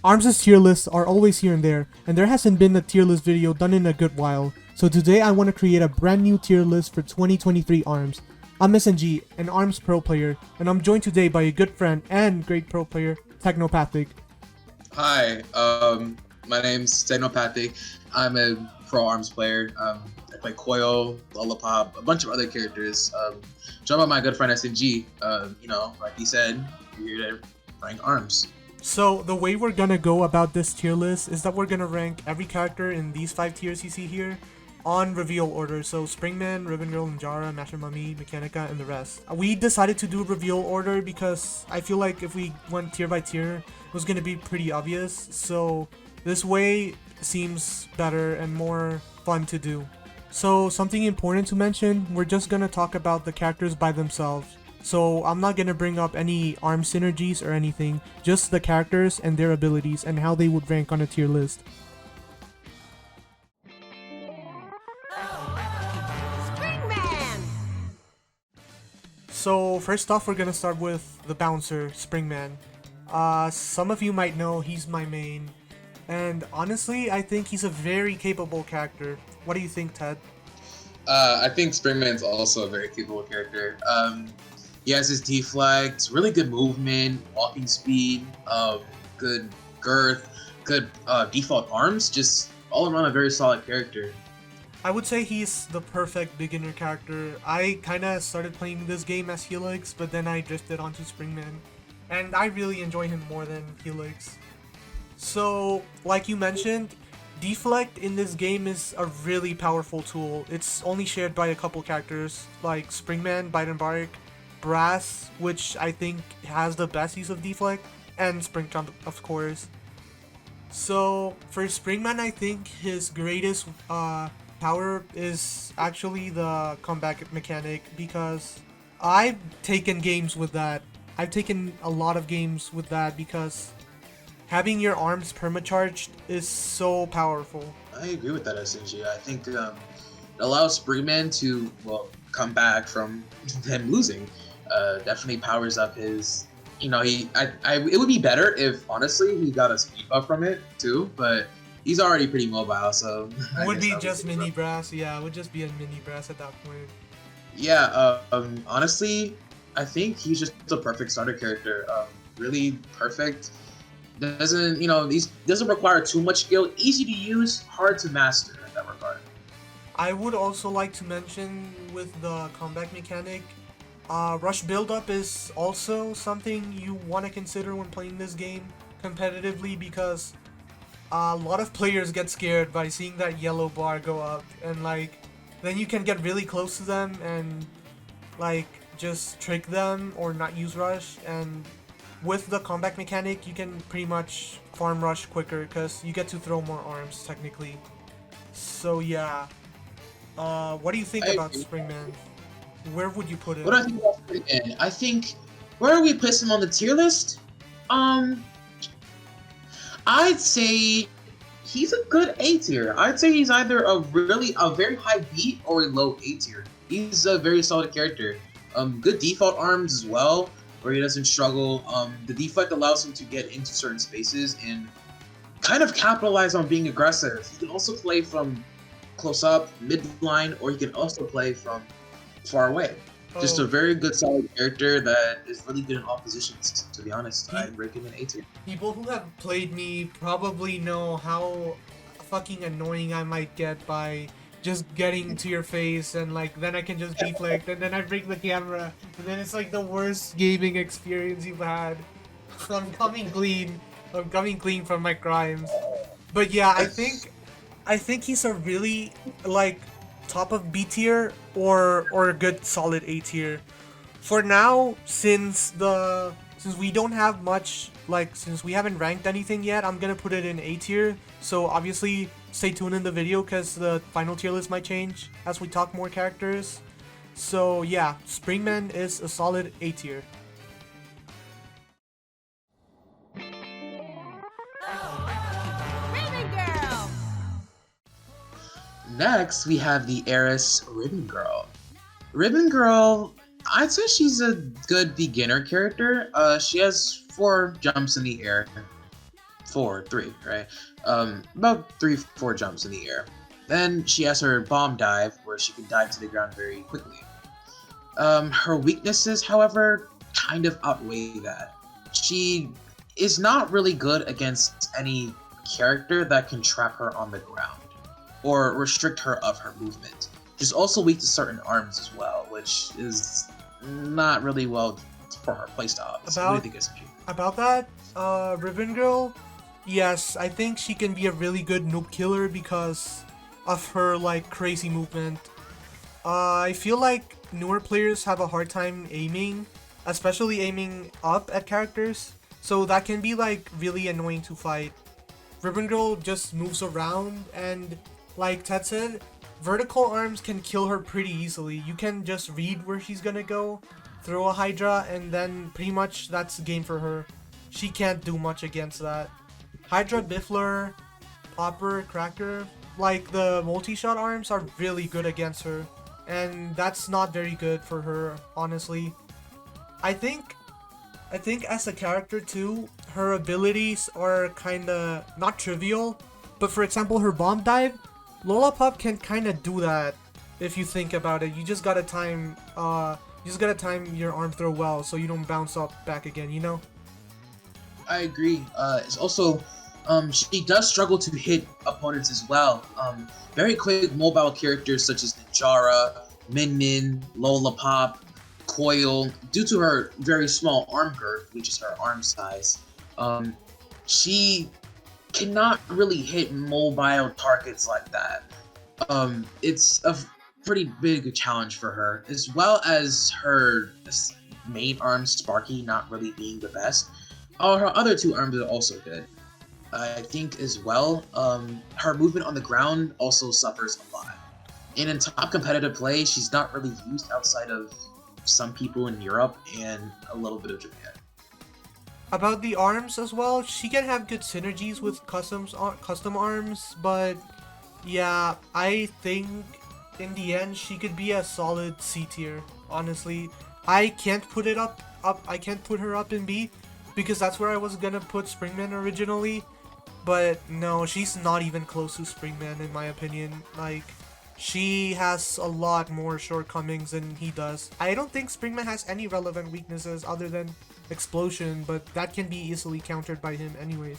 Arms' tier lists are always here and there hasn't been a tier list video done in a good while. So today I want to create a brand new tier list for 2023 Arms. I'm SNG, an Arms pro player, and I'm joined today by a good friend and great pro player, Technopathic. Hi, my name's Technopathic. I'm a pro Arms player. I play Coyle, Lola Pop, a bunch of other characters. Joined by my good friend SNG. Like he said, we're here to rank Arms. So the way we're gonna go about this tier list is that we're gonna rank every character in these 5 tiers you see here on reveal order. So Springman, Ribbon Girl, Ninjara, Master Mummy, Mechanica, and the rest. We decided to do reveal order because I feel like if we went tier by tier, it was gonna be pretty obvious. So this way seems better and more fun to do. So something important to mention, we're just gonna talk about the characters by themselves. So I'm not gonna bring up any arm synergies or anything, just the characters and their abilities and how they would rank on a tier list. Springman! So first off, we're gonna start with the bouncer, Springman. Some of you might know he's my main, and honestly, I think he's a very capable character. What do you think, Ted? I think Springman's also a very capable character. He has his deflect, really good movement, walking speed, good girth, good default arms, just all around a very solid character. I would say he's the perfect beginner character. I kinda started playing this game as Helix, but then I drifted onto Springman, and I really enjoy him more than Helix. So, like you mentioned, deflect in this game is a really powerful tool. It's only shared by a couple characters, like Springman, Byte Barq, Brass, which I think has the best use of deflect, and Springtron, of course. So for Springman, I think his greatest power is actually the comeback mechanic, because I've taken games with that. I've taken a lot of games with that because having your arms permacharged is so powerful. I agree with that, SNG. I think it allows Springman to, come back from him losing. Definitely powers up his, it would be better if, honestly, he got a speed buff from it, too, but he's already pretty mobile, so... It would be just mini brass, yeah, it would just be a mini brass at that point. Yeah, honestly, I think he's just a perfect starter character. Really perfect. Doesn't require too much skill, easy to use, hard to master in that regard. I would also like to mention with the comeback mechanic, rush buildup is also something you want to consider when playing this game competitively, because a lot of players get scared by seeing that yellow bar go up, and then you can get really close to them and just trick them or not use rush. And with the comeback mechanic, you can pretty much farm rush quicker because you get to throw more arms technically. So yeah, what do you think about Springman? Where would you put it? What do I think about Springman? I think, where do we place him on the tier list? I'd say he's a good A tier. I'd say he's either a very high B or a low A tier. He's a very solid character. Good default arms as well, where he doesn't struggle. The deflect allows him to get into certain spaces and kind of capitalize on being aggressive. He can also play from close up, midline, or he can also play from far away. Just a very good solid character that is really good in all positions, to be honest. I'd rank him in A tier. People who have played me probably know how fucking annoying I might get by just getting to your face and then I can just deflect and then I break the camera and then it's the worst gaming experience you've had. I'm coming clean from my crimes. But yeah, I think he's a really top of B tier or a good solid A tier. For now, since we don't have much, since we haven't ranked anything yet, I'm gonna put it in A tier. So obviously stay tuned in the video because the final tier list might change as we talk more characters. So yeah, Springman is a solid A tier. Next, we have the heiress Ribbon Girl. Ribbon Girl, I'd say she's a good beginner character. She has 4 jumps in the air, three, right? About 3-4 jumps in the air. Then she has her bomb dive, where she can dive to the ground very quickly. Her weaknesses, however, kind of outweigh that. She is not really good against any character that can trap her on the ground or restrict her of her movement. She's also weak to certain arms as well, which is not really well for her playstyle. What do you think, SMG? About that, Ribbon Girl, yes, I think she can be a really good noob killer because of her like crazy movement. I feel like newer players have a hard time aiming, especially aiming up at characters, so that can be like really annoying to fight. Ribbon Girl just moves around, and like Ted said, vertical arms can kill her pretty easily. You can just read where she's gonna go, throw a Hydra, and then pretty much that's the game for her. She can't do much against that. Hydra, Biffler, Popper, Cracker, like the multi-shot arms are really good against her, and that's not very good for her, honestly. I think as a character too, her abilities are kinda not trivial, but for example her bomb dive, Lola Pop can kinda do that if you think about it. You just gotta time your arm throw well so you don't bounce up back again, you know? I agree. It's also, she does struggle to hit opponents as well. Very quick mobile characters such as Ninjara, Min, Lola Pop, Coyle, due to her very small arm girth, which is her arm size, she cannot really hit mobile targets like that. It's a pretty big challenge for her, as well as her main arm, Sparky, not really being the best. Her other two arms are also good. I think as well, her movement on the ground also suffers a lot. And in top competitive play, she's not really used outside of some people in Europe and a little bit of Japan. About the arms as well, she can have good synergies with custom arms, but yeah, I think in the end she could be a solid C tier. Honestly, I can't put it up. I can't put her up in B because that's where I was gonna put Springman originally. But no, she's not even close to Springman in my opinion. Like, she has a lot more shortcomings than he does. I don't think Springman has any relevant weaknesses other than explosion, but that can be easily countered by him anyways.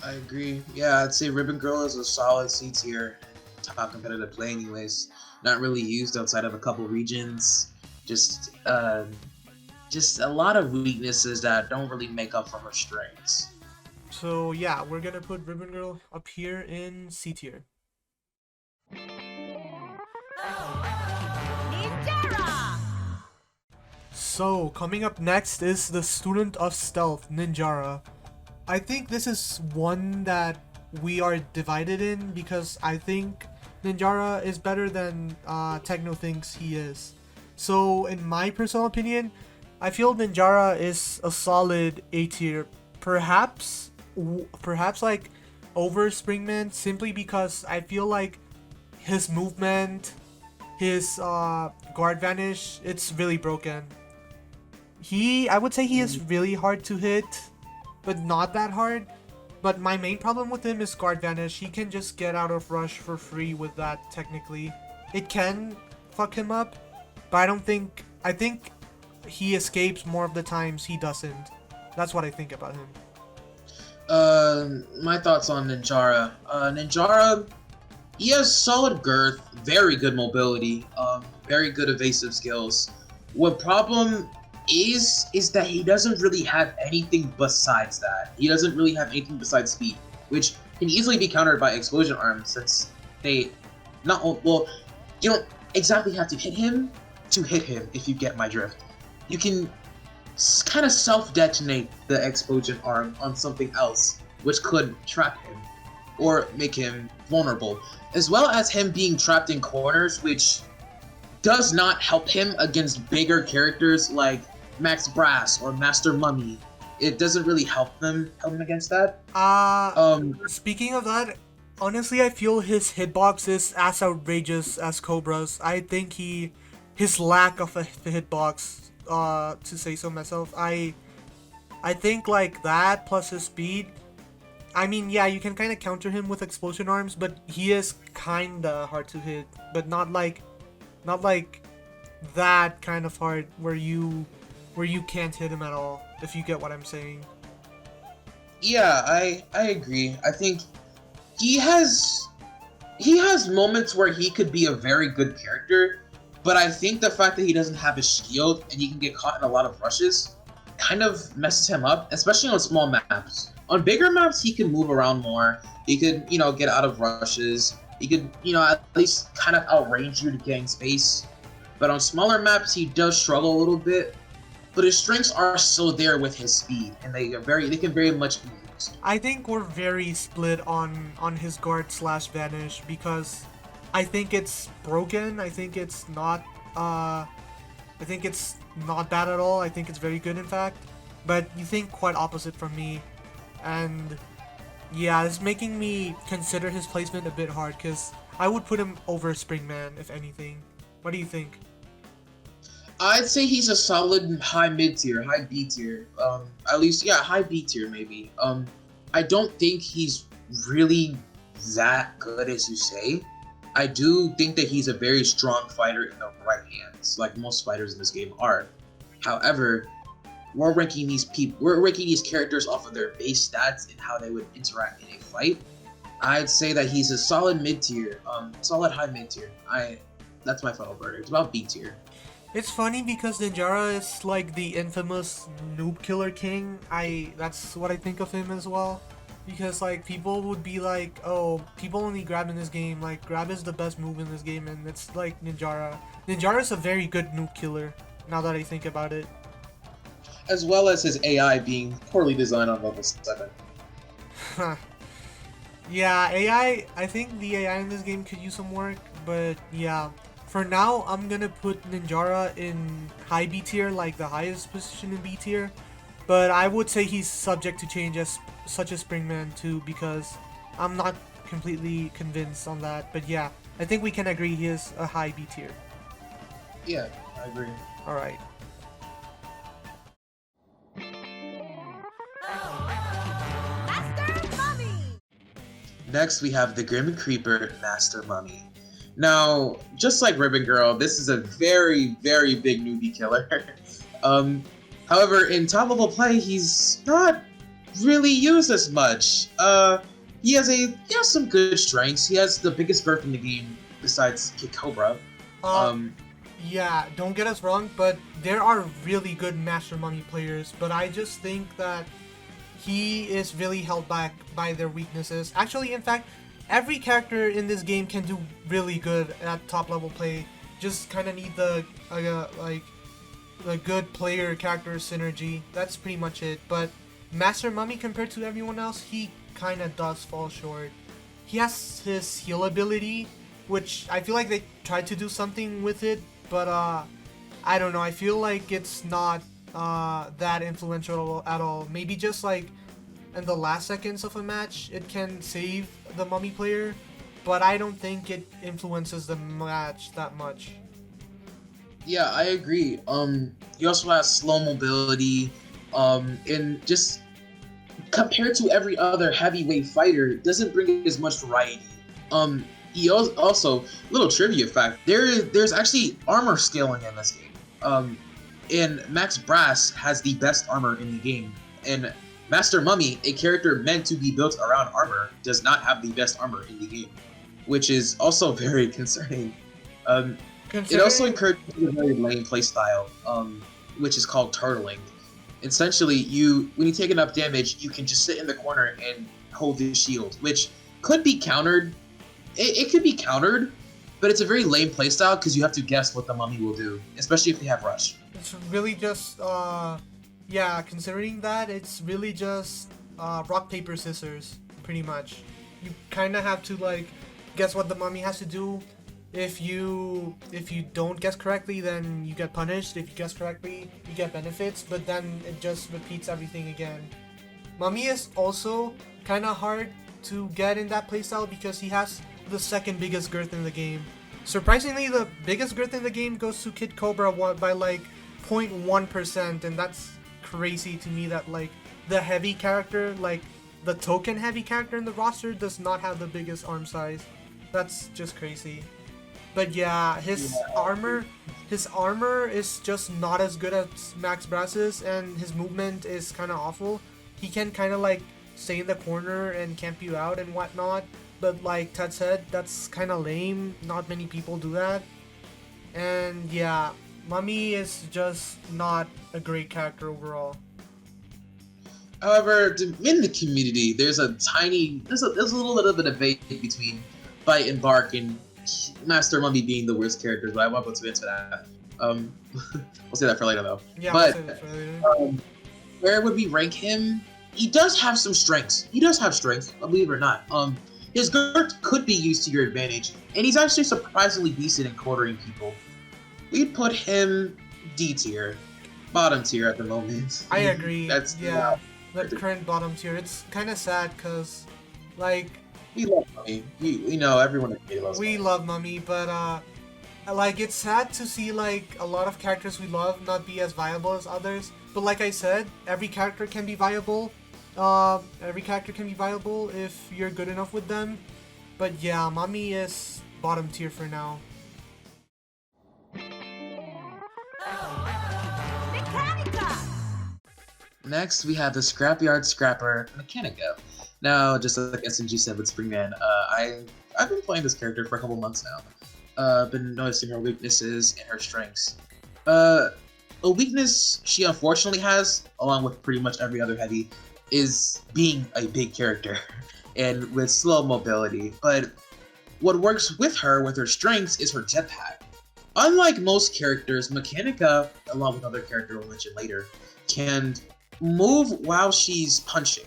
I agree. Yeah, I'd say Ribbon Girl is a solid C tier, top competitive play anyways. Not really used outside of a couple regions. Just a lot of weaknesses that don't really make up for her strengths. So yeah, we're gonna put Ribbon Girl up here in C tier. Ninjara! So, coming up next is the Student of Stealth, Ninjara. I think this is one that we are divided in because I think Ninjara is better than Techno thinks he is. So, in my personal opinion, I feel Ninjara is a solid A tier. Perhaps like over Springman, simply because I feel like his movement, his guard vanish, it's really broken. I would say he is really hard to hit, but not that hard. But my main problem with him is guard vanish. He can just get out of rush for free with that technically. It can fuck him up, but I think he escapes more of the times he doesn't. That's what I think about him. My thoughts on Ninjara. Ninjara, he has solid girth, very good mobility, very good evasive skills. What problem is that he doesn't really have anything besides that. He doesn't really have anything besides speed, which can easily be countered by explosion arms since they you don't exactly have to hit him if you get my drift. You can kind of self-detonate the explosion arm on something else, which could trap him or make him vulnerable, as well as him being trapped in corners, which does not help him against bigger characters like Max Brass or Master Mummy. It doesn't really help him against that. Speaking of that, honestly, I feel his hitbox is as outrageous as Cobra's. I think his lack of a hitbox, to say so myself, I think like that plus his speed, I mean, yeah, you can kind of counter him with explosion arms, but he is kind of hard to hit, but not like that kind of hard where you can't hit him at all. If you get what I'm saying. Yeah, I agree. I think he has moments where he could be a very good character, but I think the fact that he doesn't have a shield and he can get caught in a lot of rushes kind of messes him up, especially on small maps. On bigger maps, he can move around more. He could, get out of rushes. He could, at least kind of outrange you to gain space. But on smaller maps, he does struggle a little bit. But his strengths are still there with his speed, and they can very much be used. I think we're very split on his guard slash vanish because I think it's broken. I think it's not bad at all. I think it's very good in fact. But you think quite opposite from me. And yeah, it's making me consider his placement a bit hard because I would put him over Springman if anything. What do you think? I'd say he's a solid high mid tier, high B tier. At least, yeah, high B tier maybe. I don't think he's really that good as you say. I do think that he's a very strong fighter in the right hands, like most fighters in this game are. However, we're ranking these characters off of their base stats and how they would interact in a fight. I'd say that he's a solid mid tier, solid high mid tier. That's my final verdict. It's about B tier. It's funny because Ninjara is like the infamous noob killer king. That's what I think of him as well. Because like people would be like, oh, people only grab in this game. Like grab is the best move in this game, and it's like Ninjara. Ninjara is a very good noob killer. Now that I think about it. As well as his AI being poorly designed on level 7. Yeah, AI. I think the AI in this game could use some work, but yeah. For now, I'm gonna put Ninjara in high B tier, like the highest position in B tier. But I would say he's subject to change such as Springman too, because I'm not completely convinced on that. But yeah, I think we can agree he is a high B tier. Yeah, I agree. Alright. Master Mummy! Next, we have the Grim Creeper Master Mummy. Now, just like Ribbon Girl, this is a very, very big newbie killer. However, in top level play, he's not really used as much. He has some good strengths. He has the biggest girth in the game besides Kid Cobra. Yeah, don't get us wrong, but there are really good Master Mummy players, but I just think that he is really held back by their weaknesses. Actually, in fact, every character in this game can do really good at top level play. Just kind of need the good player character synergy. That's pretty much it. But Master Mummy, compared to everyone else, he kind of does fall short. He has his heal ability, which I feel like they tried to do something with it, but I don't know. I feel like it's not that influential at all. Maybe just like in the last seconds of a match, it can save the Mummy player, but I don't think it influences the match that much. Yeah, I agree. He also has slow mobility, and just compared to every other heavyweight fighter, doesn't bring as much variety. He also, little trivia fact, there's actually armor scaling in this game. And Max Brass has the best armor in the game, and Master Mummy, a character meant to be built around armor, does not have the best armor in the game, which is also very concerning. It also encourages a very lame playstyle, which is called turtling. Essentially, when you take enough damage, you can just sit in the corner and hold the shield, which could be countered. It could be countered, but it's a very lame playstyle because you have to guess what the Mummy will do, especially if they have rush. It's really just, yeah, considering that, it's really just rock, paper, scissors, pretty much. You kind of have to, like, guess what the Mummy has to do. If you don't guess correctly, then you get punished. If you guess correctly, you get benefits, but then it just repeats everything again. Mummy is also kind of hard to get in that playstyle because he has the second biggest girth in the game. Surprisingly, the biggest girth in the game goes to Kid Cobra by like 0.1%, and that's crazy to me that like the heavy character, like the token heavy character in the roster does not have the biggest arm size. That's just crazy. But yeah, his armor is just not as good as Max Brass's, and his movement is kind of awful. He can kind of like stay in the corner and camp you out and whatnot. But like Ted said, that's kind of lame. Not many people do that. And yeah, Mummy is just not a great character overall. However, in the community, there's a little bit of a debate between Byte and Barq and Master Mummy being the worst characters, but I won't go too into that. We'll say that for later though. Yeah, but we'll say that for later. Where would we rank him? He does have some strengths. Believe it or not. His girth could be used to your advantage, and he's actually surprisingly decent in quartering people. We'd put him D tier, bottom tier at the moment. I agree. That's the current bottom tier. It's kind of sad because, like, we love Mummy. We know everyone loves we Mummy. love Mummy, but like it's sad to see like a lot of characters we love not be as viable as others. But like I said, every character can be viable. Every character can be viable if you're good enough with them. But yeah, Mummy is bottom tier for now. Mechanica! Next, we have the Scrapyard Scrapper, Mechanica. Now, just like SNG said with Springman, I've been playing this character for a couple months now. Been noticing her weaknesses and her strengths. A weakness she unfortunately has, along with pretty much every other heavy, is being a big character and with slow mobility. But what works with her strengths, is her jetpack. Unlike most characters, Mechanica, along with other characters we'll mention later, can move while she's punching.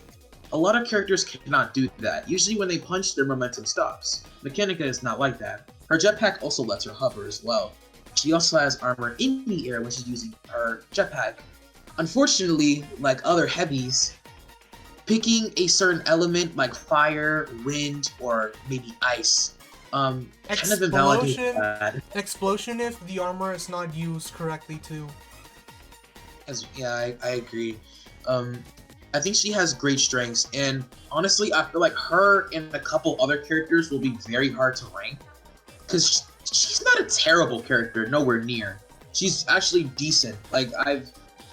A lot of characters cannot do that. Usually when they punch, their momentum stops. Mechanica is not like that. Her jetpack also lets her hover as well. She also has armor in the air when she's using her jetpack. Unfortunately, like other heavies, picking a certain element like fire, wind, or maybe ice kind of invalidates that. Explosion if the armor is not used correctly too. I agree. I think she has great strengths, and honestly, I feel like her and a couple other characters will be very hard to rank, because she's not a terrible character, nowhere near. She's actually decent. Like,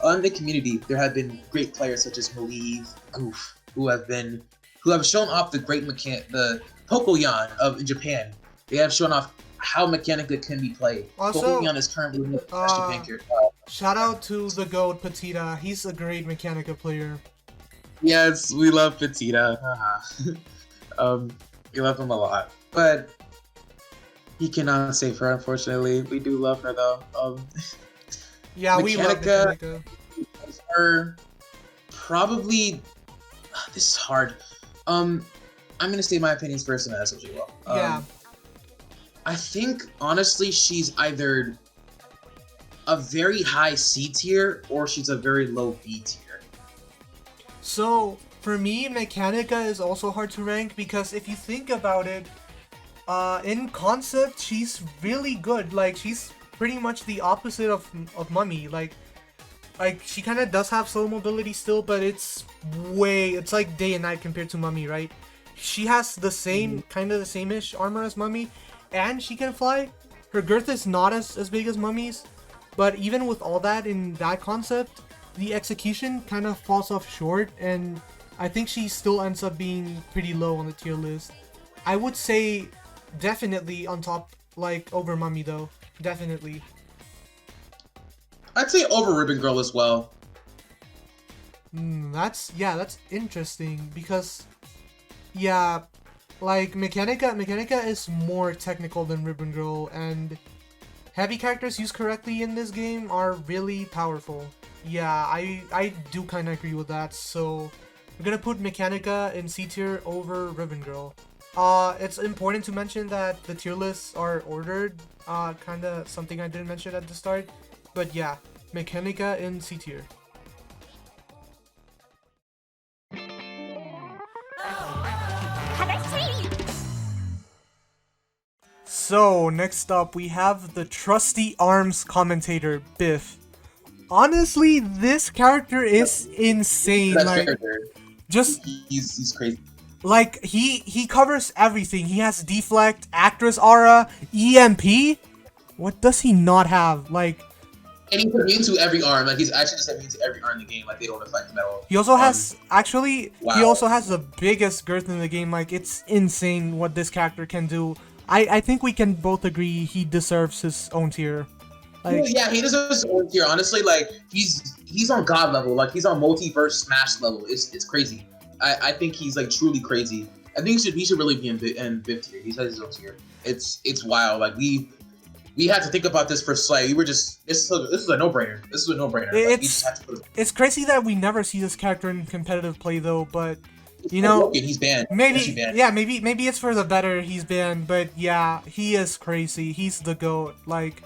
on the community, there have been great players such as Malieve, Goof, who have shown off the great the Pokoyan in Japan. They have shown off how Mechanica can be played. Also, Pokoyan is currently the best Japan character. Shout out to the GOAT Petita. He's a great Mechanica player. Yes, we love Petita. We love him a lot, but he cannot save her. Unfortunately, we do love her though. Yeah, we love Mechanica. Her probably. This is hard. I'm gonna state my opinions first, and that's what you will. Yeah. I think honestly, she's either a very high C tier or she's a very low B tier. So, for me, Mechanica is also hard to rank because if you think about it, in concept, she's really good. Like, she's pretty much the opposite of Mummy. Like she kind of does have slow mobility still, but it's like day and night compared to Mummy, right? She has the same, kind of the same-ish armor as Mummy, and she can fly. Her girth is not as big as Mummy's, but even with all that in that concept, the execution kind of falls off short, and I think she still ends up being pretty low on the tier list. I would say definitely on top, like over Mummy though. Definitely. I'd say over Ribbon Girl as well. That's interesting because yeah, like Mechanica is more technical than Ribbon Girl, and heavy characters used correctly in this game are really powerful. Yeah, I do kind of agree with that. So we're gonna put Mechanica in C tier over Ribbon Girl. It's important to mention that the tier lists are ordered. Kind of something I didn't mention at the start, but yeah, Mechanica in C tier. So next up we have the trusty arms commentator Biff. Honestly, this character is insane. Like, Just He's crazy. like he covers everything. He has deflect, actress aura, EMP. What does he not have? Like And he's immune to every arm. Like he's actually just immune to every arm in the game. Like they don't affect him at all. he also has he wow. also has the biggest girth in the game. Like it's insane what this character can do. I think we can both agree he deserves his own tier. Like Yeah, he deserves his own tier. Honestly, like he's on God level. Like he's on multiverse Smash level. It's crazy. I think he's like truly crazy. I think he should really be in Biff tier. He has his own tier. It's wild. Like we had to think about this for Slay. We were just this is a no-brainer. This is a no-brainer. Like, we just had to put him. It's crazy that we never see this character in competitive play though, but you know, he's banned. Maybe banned. yeah, maybe it's for the better he's banned, but yeah, he is crazy. He's the GOAT, like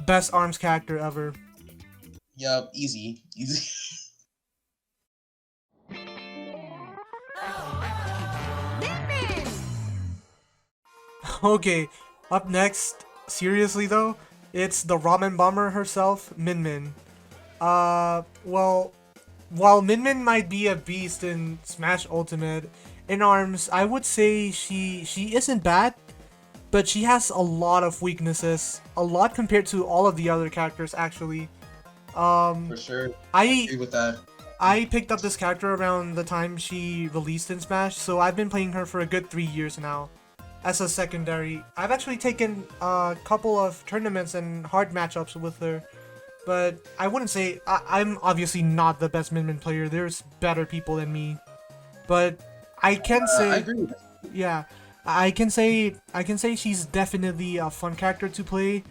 best arms character ever. Yup, easy. Okay, up next, seriously though, it's the ramen bomber herself, Min Min. Well, while Min Min might be a beast in Smash Ultimate, in ARMS, I would say she isn't bad, but she has a lot of weaknesses, a lot compared to all of the other characters actually. For sure. I agree with that. I picked up this character around the time she released in Smash, so I've been playing her for a good 3 years now. As a secondary, I've actually taken a couple of tournaments and hard matchups with her, but I wouldn't say I'm obviously not the best Min Min player. There's better people than me, but I can say, I agree. yeah, I can say she's definitely a fun character to play,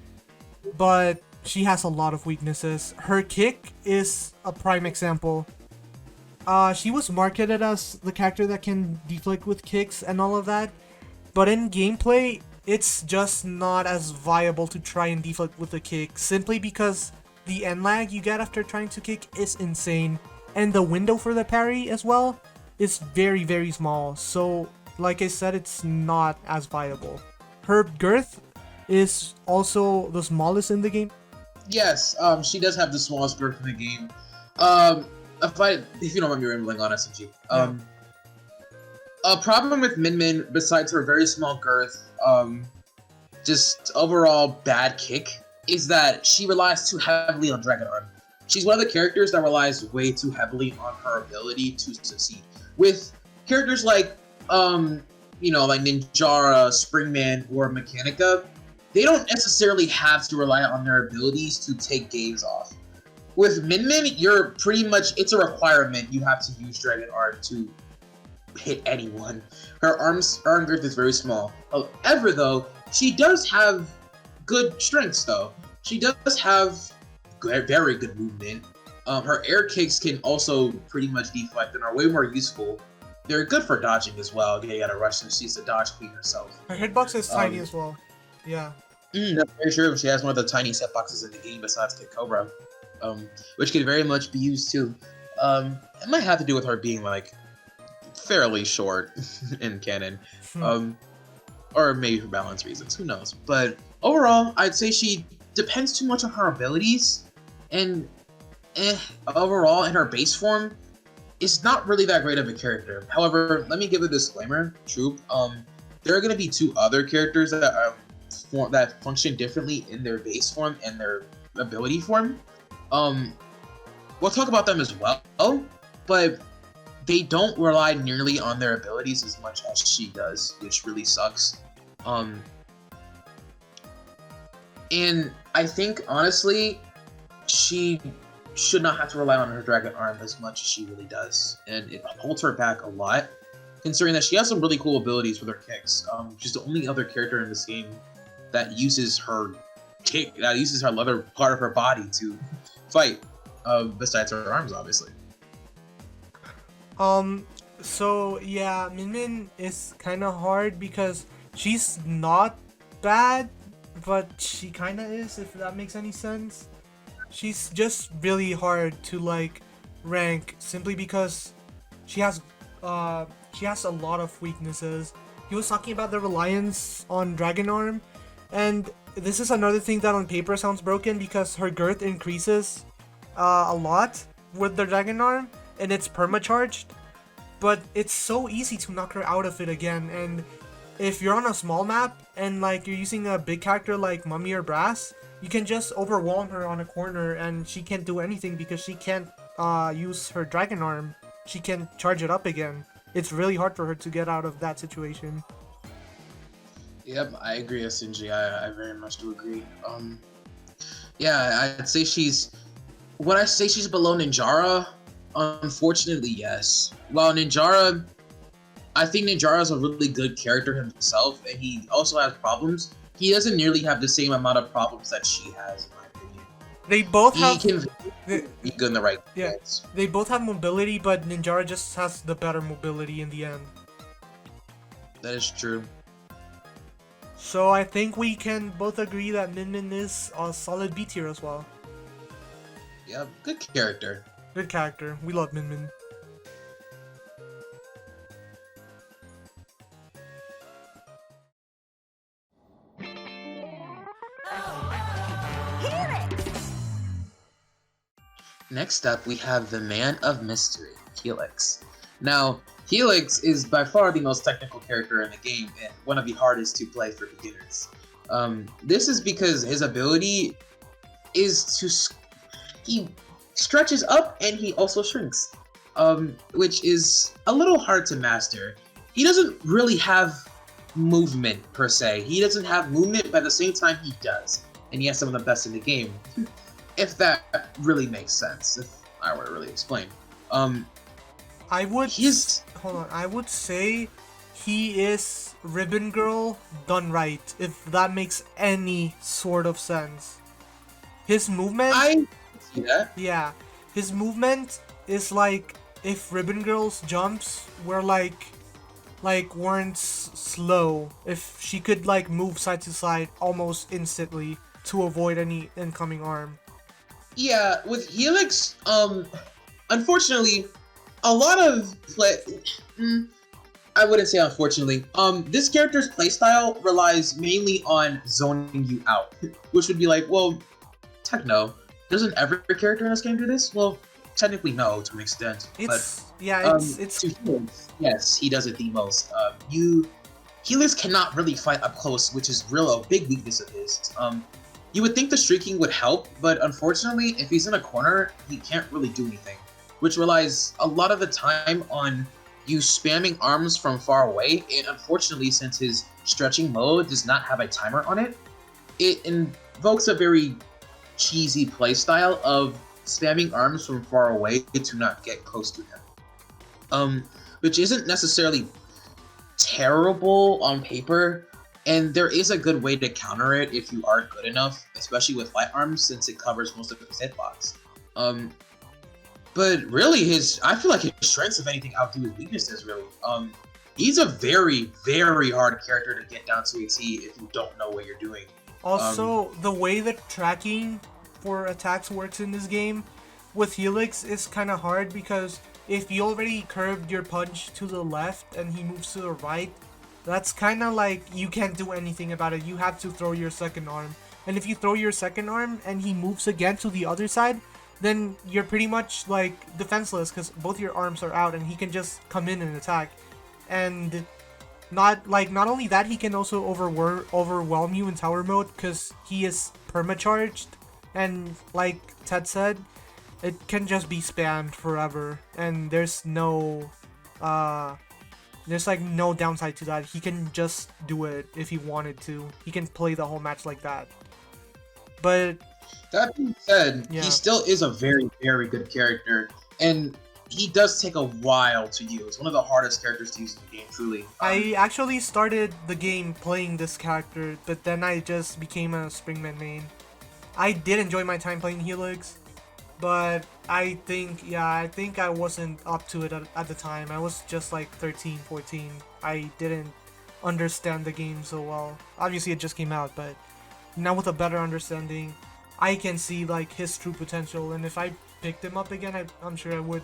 but she has a lot of weaknesses. Her kick is a prime example. She was marketed as the character that can deflect with kicks and all of that. But in gameplay, it's just not as viable to try and deflect with a kick, simply because the end lag you get after trying to kick is insane, and the window for the parry as well is very, very small, so like I said, it's not as viable. Her girth is also the smallest in the game. Yes, she does have the smallest girth in the game. If you don't mind me rambling on SMG. A problem with Min Min, besides her very small girth, just overall bad kick, is that she relies too heavily on Dragon Arm. She's one of the characters that relies way too heavily on her ability to succeed. With characters like, like Ninjara, Springman, or Mechanica, they don't necessarily have to rely on their abilities to take games off. With Min Min, you're pretty much, it's a requirement. You have to use Dragon Arm to hit anyone. Her arm girth is very small. However, though, she does have good strengths, though. She does have very good movement. Her air kicks can also pretty much deflect and are way more useful. They're good for dodging as well. You gotta rush and she's a dodge queen herself. Her hitbox is tiny as well. Yeah. That's very true. She has one of the tiny set boxes in the game besides the Cobra, which can very much be used too. It might have to do with her being like fairly short in canon, or maybe for balance reasons. Who knows? But overall, I'd say she depends too much on her abilities, and overall in her base form, is not really that great of a character. However, let me give a disclaimer, Troop. There are going to be two other characters that that function differently in their base form and their ability form. We'll talk about them as well, but they don't rely nearly on their abilities as much as she does, which really sucks. And I think, honestly, she should not have to rely on her Dragon Arm as much as she really does. And it holds her back a lot, considering that she has some really cool abilities with her kicks. She's the only other character in this game that uses her kick, that uses her leather part of her body to fight, besides her arms, obviously. So yeah, Min Min is kind of hard because she's not bad, but she kind of is, if that makes any sense. She's just really hard to like rank simply because she has a lot of weaknesses. He was talking about the reliance on Dragon Arm, and this is another thing that on paper sounds broken because her girth increases a lot with the Dragon Arm, and it's permacharged. but it's so easy to knock her out of it again. And if you're on a small map and like you're using a big character like Mummy or Brass, you can just overwhelm her on a corner and she can't do anything because she can't use her dragon arm. She can charge it up again. It's really hard for her to get out of that situation. Yep, I agree, SNG. I very much do agree. Yeah, I'd say she's. Would I say she's below Ninjara? Unfortunately, yes. While Ninjara, I think Ninjara is a really good character himself, and he also has problems. He doesn't nearly have the same amount of problems that she has, in my opinion. They both have. He can be good in the right place. They both have mobility, but Ninjara just has the better mobility in the end. That is true. So I think we can both agree that Min Min is a solid B tier as well. Yeah, good character. Good character. We love Min Min. Helix! Next up, we have the Man of Mystery, Helix. Now, Helix is by far the most technical character in the game and one of the hardest to play for beginners. This is because his ability is to... He stretches up and he also shrinks, which is a little hard to master. He doesn't really have movement per se. He doesn't have movement, but at the same time he does. And he has some of the best in the game. If that really makes sense, if I were to really explain. I would I would say he is Ribbon Girl done right, if that makes any sort of sense. His movement, I see that. Yeah, his movement is like if Ribbon Girl's jumps were weren't slow. If she could like move side to side almost instantly to avoid any incoming arm. Yeah, with Helix, unfortunately, a lot of I wouldn't say unfortunately. This character's playstyle relies mainly on zoning you out, which would be like, well, techno. Doesn't every character in this game do this? Well, technically no, to an extent. It's to Helix, yes, he does it the most. Helix cannot really fight up close, which is a big weakness of his. You would think the streaking would help, but unfortunately, if he's in a corner, he can't really do anything, which relies a lot of the time on you spamming arms from far away, and unfortunately, since his stretching mode does not have a timer on it, it invokes a very cheesy playstyle of spamming arms from far away to not get close to him. Which isn't necessarily terrible on paper, and there is a good way to counter it if you are good enough, especially with light arms since it covers most of his hitbox. But really, I feel like his strengths, if anything, outdo his weaknesses, really. He's a very, very hard character to get down to a T if you don't know what you're doing. Also, the way the tracking for attacks works in this game with Helix is kind of hard because if you already curved your punch to the left and he moves to the right, that's kind of like you can't do anything about it. You have to throw your second arm. And if you throw your second arm and he moves again to the other side, then you're pretty much like defenseless because both your arms are out and he can just come in and attack. And not only that, he can also overwhelm you in tower mode because he is permacharged, and like Ted said, it can just be spammed forever, and there's no downside to that. He can just do it if he wanted to. He can play the whole match like that. But that being said, yeah, he still is a very, very good character, and he does take a while to use. One of the hardest characters to use in the game, truly. I actually started the game playing this character, but then I just became a Springman main. I did enjoy my time playing Helix, but I think I wasn't up to it at the time. I was just like 13, 14. I didn't understand the game so well. Obviously it just came out, but now with a better understanding, I can see like his true potential, and if I picked him up again, I'm sure I would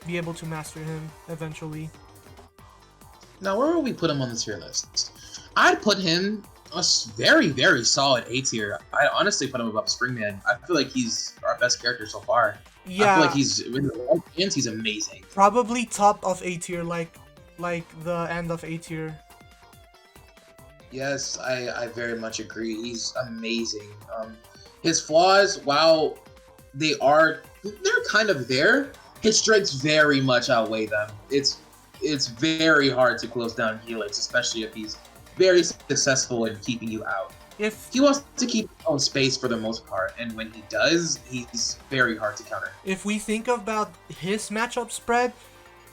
be able to master him eventually. Now, where would we put him on the tier list? I'd put him a very, very solid A tier. I'd honestly put him above Springman. I feel like he's our best character so far. I feel like Yeah, he's with the right hands, he's amazing. probably top of A tier, like the end of A tier. Yes, I very much agree. He's amazing. His flaws, while they're kind of there, his strengths very much outweigh them. It's very hard to close down Helix, especially if he's very successful in keeping you out. If He wants to keep his own space for the most part, and when he does, he's very hard to counter. if we think about his matchup spread,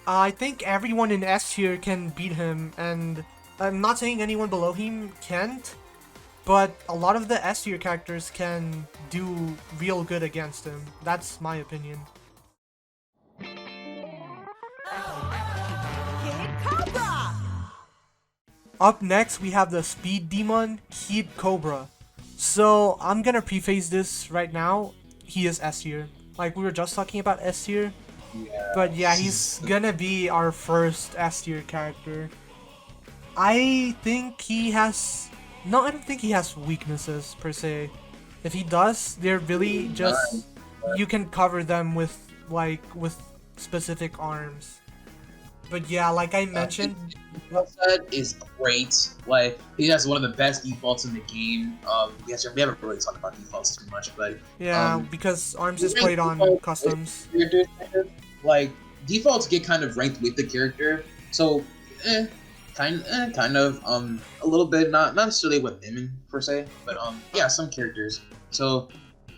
I think everyone in S tier can beat him, and I'm not saying anyone below him can't, but a lot of the S tier characters can do real good against him. That's my opinion. Kid Cobra! Up next, we have the Speed Demon, Kid Cobra. So, I'm gonna preface this right now. He is S tier. Like, we were just talking about S tier. Yeah. But yeah, he's gonna be our first S tier character. I think he has... No, I don't think he has weaknesses, per se. If he does, they're really just... You can cover them with, with specific arms. But yeah, like I mentioned... Set is great. Like, he has one of the best defaults in the game. Yes, we haven't really talked about defaults too much, but Yeah, because arms is rank played on default customs. characters, like defaults get kind of ranked with the character, so kind of a little bit, not necessarily with women per se, but yeah, some characters. So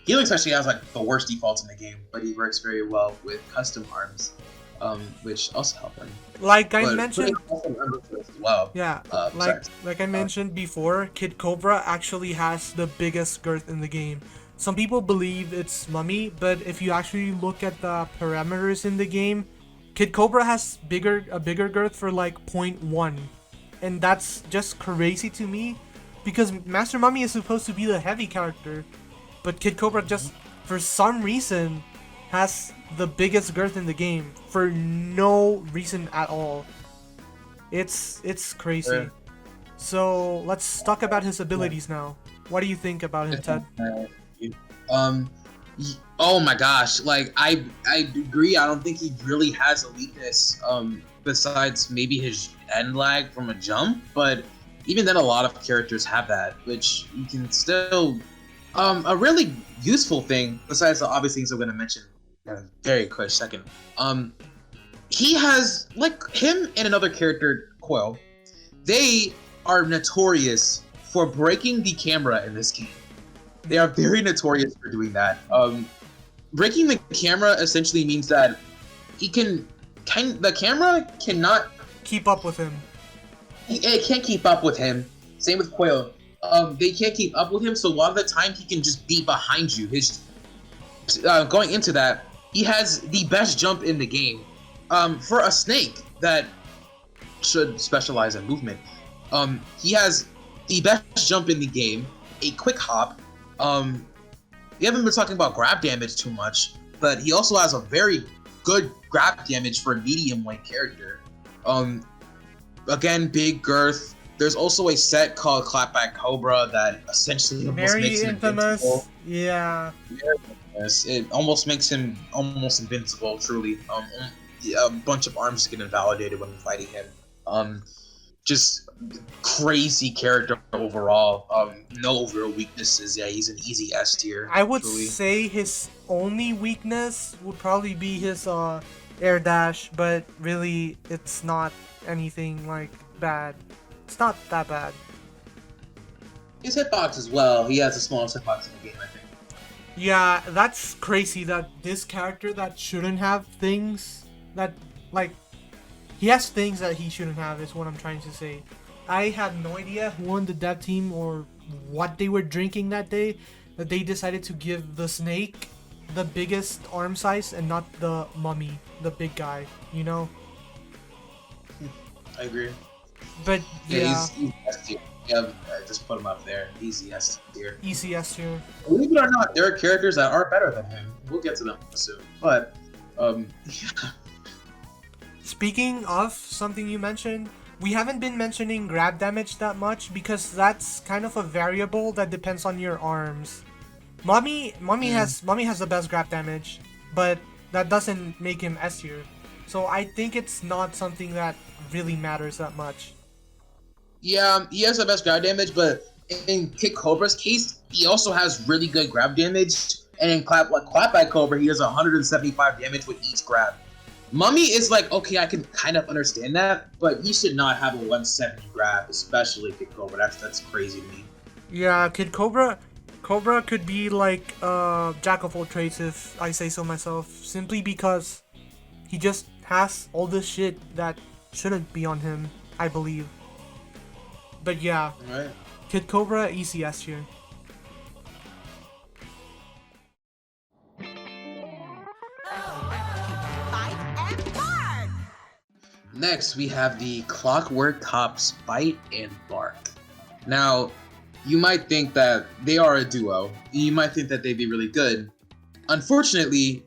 Helix actually has like the worst defaults in the game, but he works very well with custom arms, which also help him. Like I But mentioned... putting custom arms as well. Yeah, sorry. like I mentioned before, Kid Cobra actually has the biggest girth in the game. Some people believe it's Mummy, but if you actually look at the parameters in the game, Kid Cobra has a bigger girth for like 0.1. And that's just crazy to me, because Master Mummy is supposed to be the heavy character, but Kid Cobra just, for some reason, has the biggest girth in the game for no reason at all. It's crazy. Yeah. So let's talk about his abilities now. What do you think about him, Ted? Oh my gosh, like I agree. I don't think he really has a weakness besides maybe his end lag from a jump, but even then a lot of characters have that, which you can still a really useful thing besides the obvious things I'm going to mention in a very quick second. He has, like, him and another character, Coyle, they are notorious for breaking the camera in this game. They are very notorious for doing that. Breaking the camera essentially means that the camera cannot Keep up with him. it can't keep up with him. Same with Coyle. They can't keep up with him, so a lot of the time he can just be behind you. His going into that, he has the best jump in the game. For a snake that should specialize in movement, he has the best jump in the game, a quick hop. We haven't been talking about grab damage too much, but he also has a very good grab damage for a medium weight character. Again, big girth. There's also a set called Clapback Cobra that essentially almost Very makes him infamous. invincible. Yeah. Yes, it almost makes him almost invincible, truly. A bunch of arms get invalidated when fighting him. Just crazy character overall. No real weaknesses. Yeah, he's an easy S tier. I would truly. say his only weakness would probably be his air dash, but really it's not anything like bad. It's not that bad. His hitbox as well. He has the smallest hitbox in the game, I think. Yeah, that's crazy that this character that shouldn't have things that, like, he has things that he shouldn't have is what I'm trying to say. I have no idea who on the dev team or what they were drinking that day, that they decided to give the snake the biggest arm size and not the mummy, the big guy, you know? I agree. But yeah, He's S tier. Yeah, just put him up there. Easy S tier. easy S tier. Believe it or not, there are characters that are better than him. We'll get to them soon. But, yeah. Speaking of something you mentioned, we haven't been mentioning grab damage that much because that's kind of a variable that depends on your arms. Mummy has the best grab damage. but that doesn't make him S tier. So I think it's not something that really matters that much. Yeah, he has the best grab damage, but in Kid Cobra's case, he also has really good grab damage. And in Clap by Cobra, he has 175 damage with each grab. Mummy is like, okay, I can kind of understand that, but he should not have a 170 grab, especially Kid Cobra. That's crazy to me. Yeah, Kid Cobra could be like jack of all trades if I say so myself, simply because he just has all this shit that shouldn't be on him, I believe. But yeah, Right. Kid Cobra ECS here. Byte and Barq. Next, we have the Clockwork Cops Byte and Barq. Now, you might think that they are a duo. You might think that they'd be really good. Unfortunately,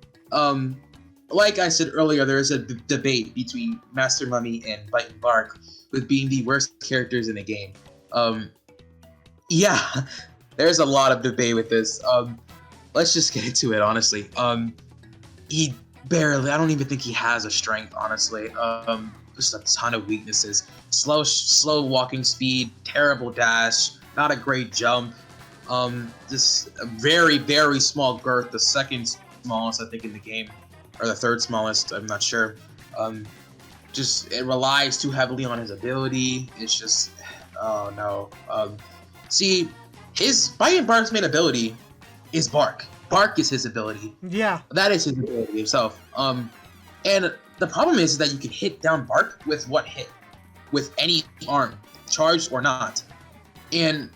like I said earlier, there is a debate between Master Mummy and Byte and Barq with being the worst characters in the game. Yeah, there's a lot of debate with this. Let's just get into it, honestly. He barely, I don't even think he has a strength, honestly. Just a ton of weaknesses. Slow walking speed, terrible dash, not a great jump. Just a very, very small girth, the second smallest, I think, in the game. Or the third smallest, I'm not sure. Just, it relies too heavily on his ability. It's just, oh no. See, his Byte and Barq's main ability is Barq. Barq is his ability. Yeah. That is his ability himself. And the problem is that you can hit down Barq with what hit? With any arm, charged or not. And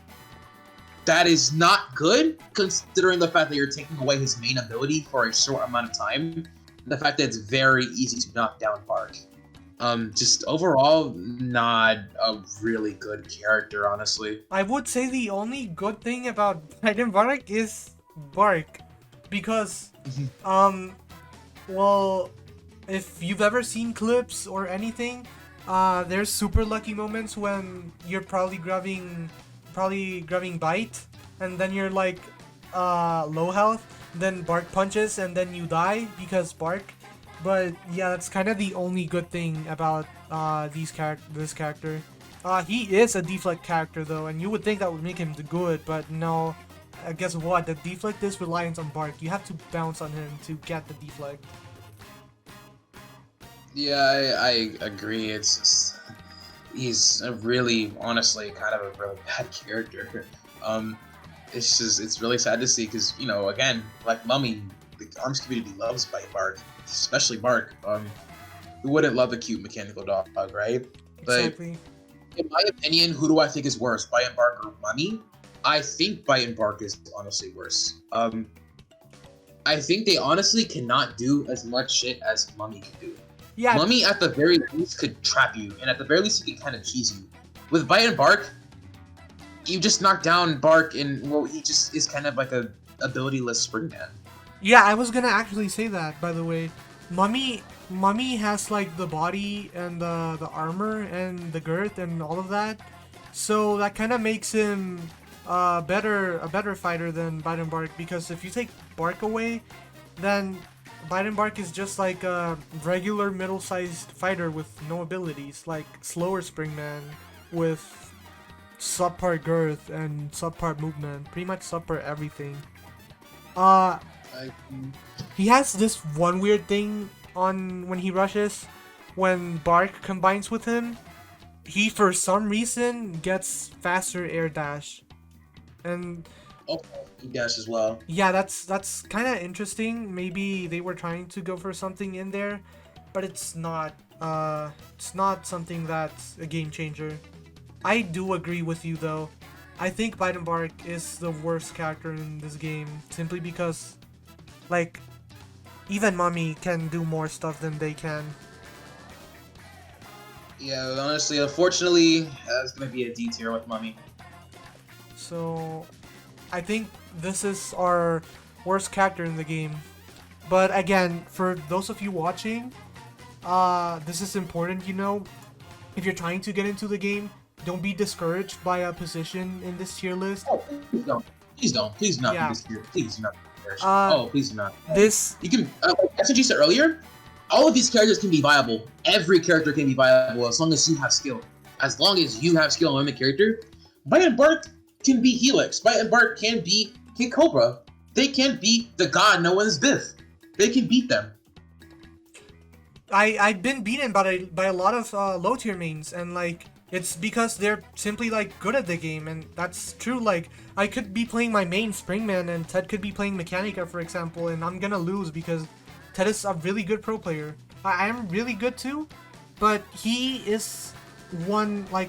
that is not good, considering the fact that you're taking away his main ability for a short amount of time. The fact that it's very easy to knock down Barq. Just overall, not a really good character, honestly. I would say the only good thing about Byte and Barq is Barq. Because, well, if you've ever seen clips or anything, there's super lucky moments when you're probably grabbing Byte, and then you're like low health, then Barq punches, and then you die because Barq. But yeah, that's kind of the only good thing about this character. He is a deflect character though, and you would think that would make him good, but no. Guess what? The deflect is reliant on Barq. You have to bounce on him to get the deflect. Yeah, I agree. It's just, he's a really, honestly, kind of a really bad character. It's really sad to see because, you know, again, like Mummy, the ARMS community loves Byte Barq, especially Barq. Who wouldn't love a cute mechanical dog, right? Exactly. But in my opinion, who do I think is worse, Byte and Barq or Mummy? I think Byte and Barq is honestly worse. I think they honestly cannot do as much shit as Mummy can do. Yeah. Mummy at the very least could trap you, and at the very least he can kind of cheese you. With Byte and Barq, you just knock down Barq, and well, he just is kind of like a abilityless Springman. Yeah, I was gonna actually say that, by the way. Mummy has like the body and the armor and the girth and all of that, so that kind of makes him a better fighter than Byte and Barq, because if you take Barq away, then Byte and Barq is just like a regular middle-sized fighter with no abilities, like slower Springman with subpar girth and subpar movement, pretty much subpar everything. He has this one weird thing on when he rushes. When Barq combines with him, he for some reason gets faster air dash. And He dash as well. yeah, that's kind of interesting. Maybe they were trying to go for something in there, but it's not something that's a game changer. I do agree with you though. I think Byte and Barq is the worst character in this game, simply because, like, even Mummy can do more stuff than they can. Yeah, honestly, unfortunately, it's gonna be a D tier with Mummy. So, I think this is our worst character in the game. But again, for those of you watching, this is important, you know. If you're trying to get into the game, don't be discouraged by a position in this tier list. Oh, please don't. Please don't. Please not Yeah. be this tier. Please not. Oh, please do not. This You can, as you said earlier, all of these characters can be viable. Every character can be viable as long as you have skill. As long as you have skill on the character, Byte Barq can beat Helix. Byte Barq can beat Kid Cobra. They can beat the god known as Biff. They can beat them. I've been beaten by a lot of low tier mains, and like it's because they're simply like good at the game, and that's true. Like I could be playing my main Springman, and Ted could be playing Mechanica, for example, and I'm gonna lose because Ted is a really good pro player. I am really good too, but he is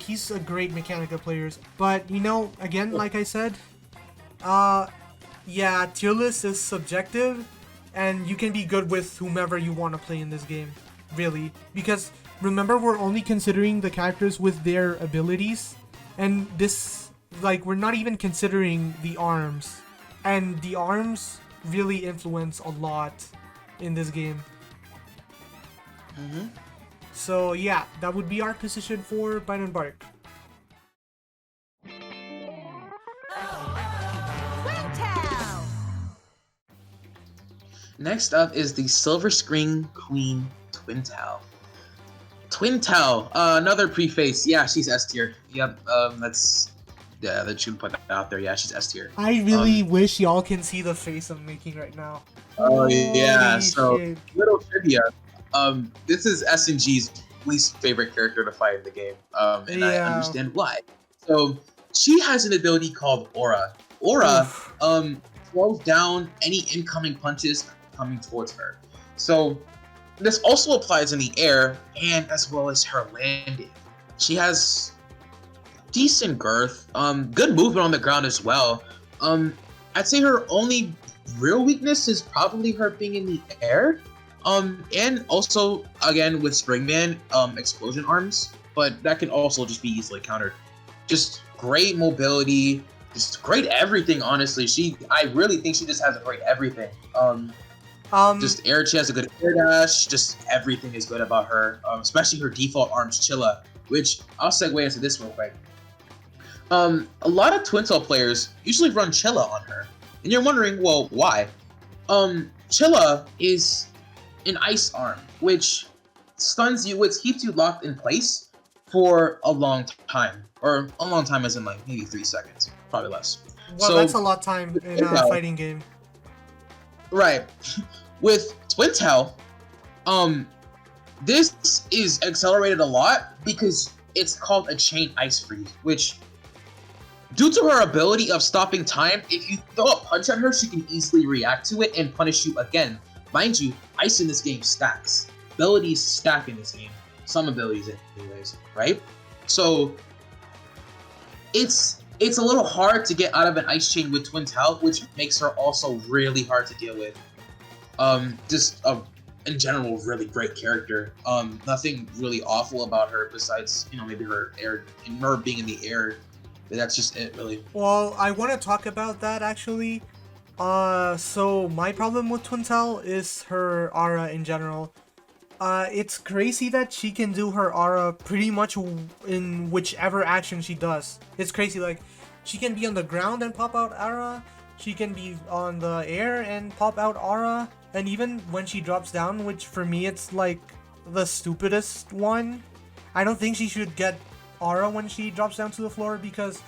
he's a great Mechanica player. But you know, again, like I said, yeah, tier list is subjective, and you can be good with whomever you want to play in this game, really. Because remember, we're only considering the characters with their abilities, and this, like, we're not even considering the arms. And the arms really influence a lot in this game. Mm-hmm. So yeah, that would be our position for Byte Barq. Twintelle. Next up is the Silver Screen Queen, Twintelle. Twintelle, another preface. Yeah, she's S tier. Yep, that should put that out there. Yeah, she's S tier. I really wish y'all can see the face I'm making right now. Oh yeah. Holy So shit. little trivia. This is SNG's least favorite character to fight in the game. And I Yeah. understand why. So she has an ability called Aura. Aura, Oof. slows down any incoming punches coming towards her. So this also applies in the air and as well as her landing. She has decent girth, good movement on the ground as well. I'd say her only real weakness is probably her being in the air. And also, again, with Springman, explosion arms, but that can also just be easily countered. Just great mobility, just great everything, honestly. I really think she just has a great everything. Just air, she has a good air dash, just everything is good about her, especially her default arms, Chilla, which I'll segue into this real quick. A lot of Twintelle players usually run Chilla on her, and you're wondering, well, why? Chilla is an ice arm, which stuns you, which keeps you locked in place for a long time. Or a long time as in like maybe 3 seconds, probably less. Well, So, that's a lot of time in a Twintelle- fighting game. Right. With Twintelle, this is accelerated a lot because it's called a chain ice freeze, which due to her ability of stopping time, if you throw a punch at her, she can easily react to it and punish you again. Mind you, ice in this game stacks. Abilities stack in this game. Some abilities anyways, right? So it's a little hard to get out of an ice chain with Twintelle, which makes her also really hard to deal with. In general, really great character. Nothing really awful about her besides, maybe her air and her being in the air. That's just it, really. Well, I want to talk about that actually. So my problem with Twintelle is her aura in general. It's crazy that she can do her aura pretty much in whichever action she does. It's crazy, like, she can be on the ground and pop out aura, she can be on the air and pop out aura, and even when she drops down, which for me it's like the stupidest one. I don't think she should get aura when she drops down to the floor, because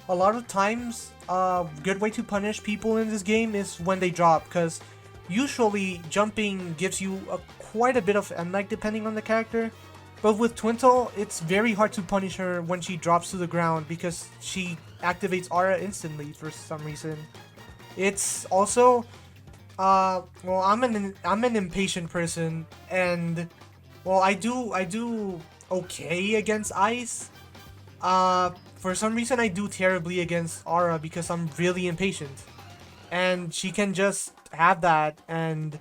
a lot of times a good way to punish people in this game is when they drop, because usually jumping gives you quite a bit of M-Lag depending on the character, but with Twintelle it's very hard to punish her when she drops to the ground because she activates aura instantly for some reason. It's also well, I'm an impatient person, and well, I do okay against ice. For some reason I do terribly against aura because I'm really impatient, and she can just have that and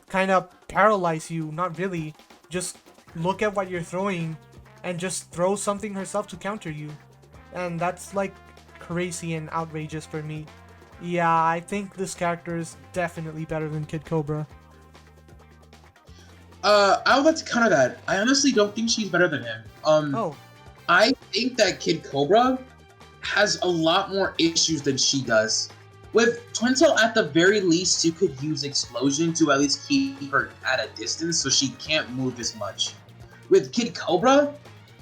kind of paralyze you. Not really, just look at what you're throwing and just throw something herself to counter you, and that's like crazy and outrageous for me. Yeah, I think this character is definitely better than Kid Cobra. I would like to counter that. I honestly don't think she's better than him. Oh, I think that Kid Cobra has a lot more issues than she does. With Twintelle, at the very least, you could use Explosion to at least keep her at a distance so she can't move as much. With Kid Cobra,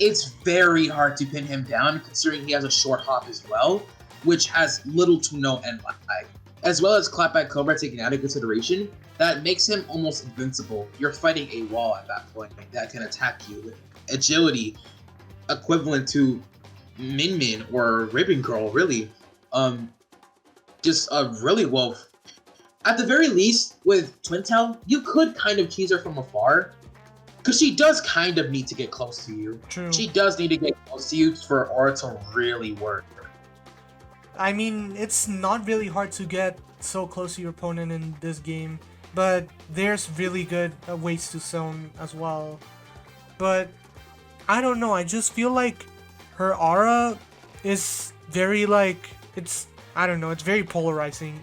it's very hard to pin him down considering he has a short hop as well, which has little to no end lag. As well as Clapback Cobra taken out of consideration, that makes him almost invincible. You're fighting a wall at that point that can attack you with agility equivalent to Min Min or Ribbon Girl, really. Just really well. At the very least, with Twintelle, you could kind of tease her from afar, because she does kind of need to get close to you. True. She does need to get close to you for Aura to really work. I mean, it's not really hard to get so close to your opponent in this game, but there's really good ways to zone as well. But I don't know, I just feel like her aura is very I don't know, it's very polarizing.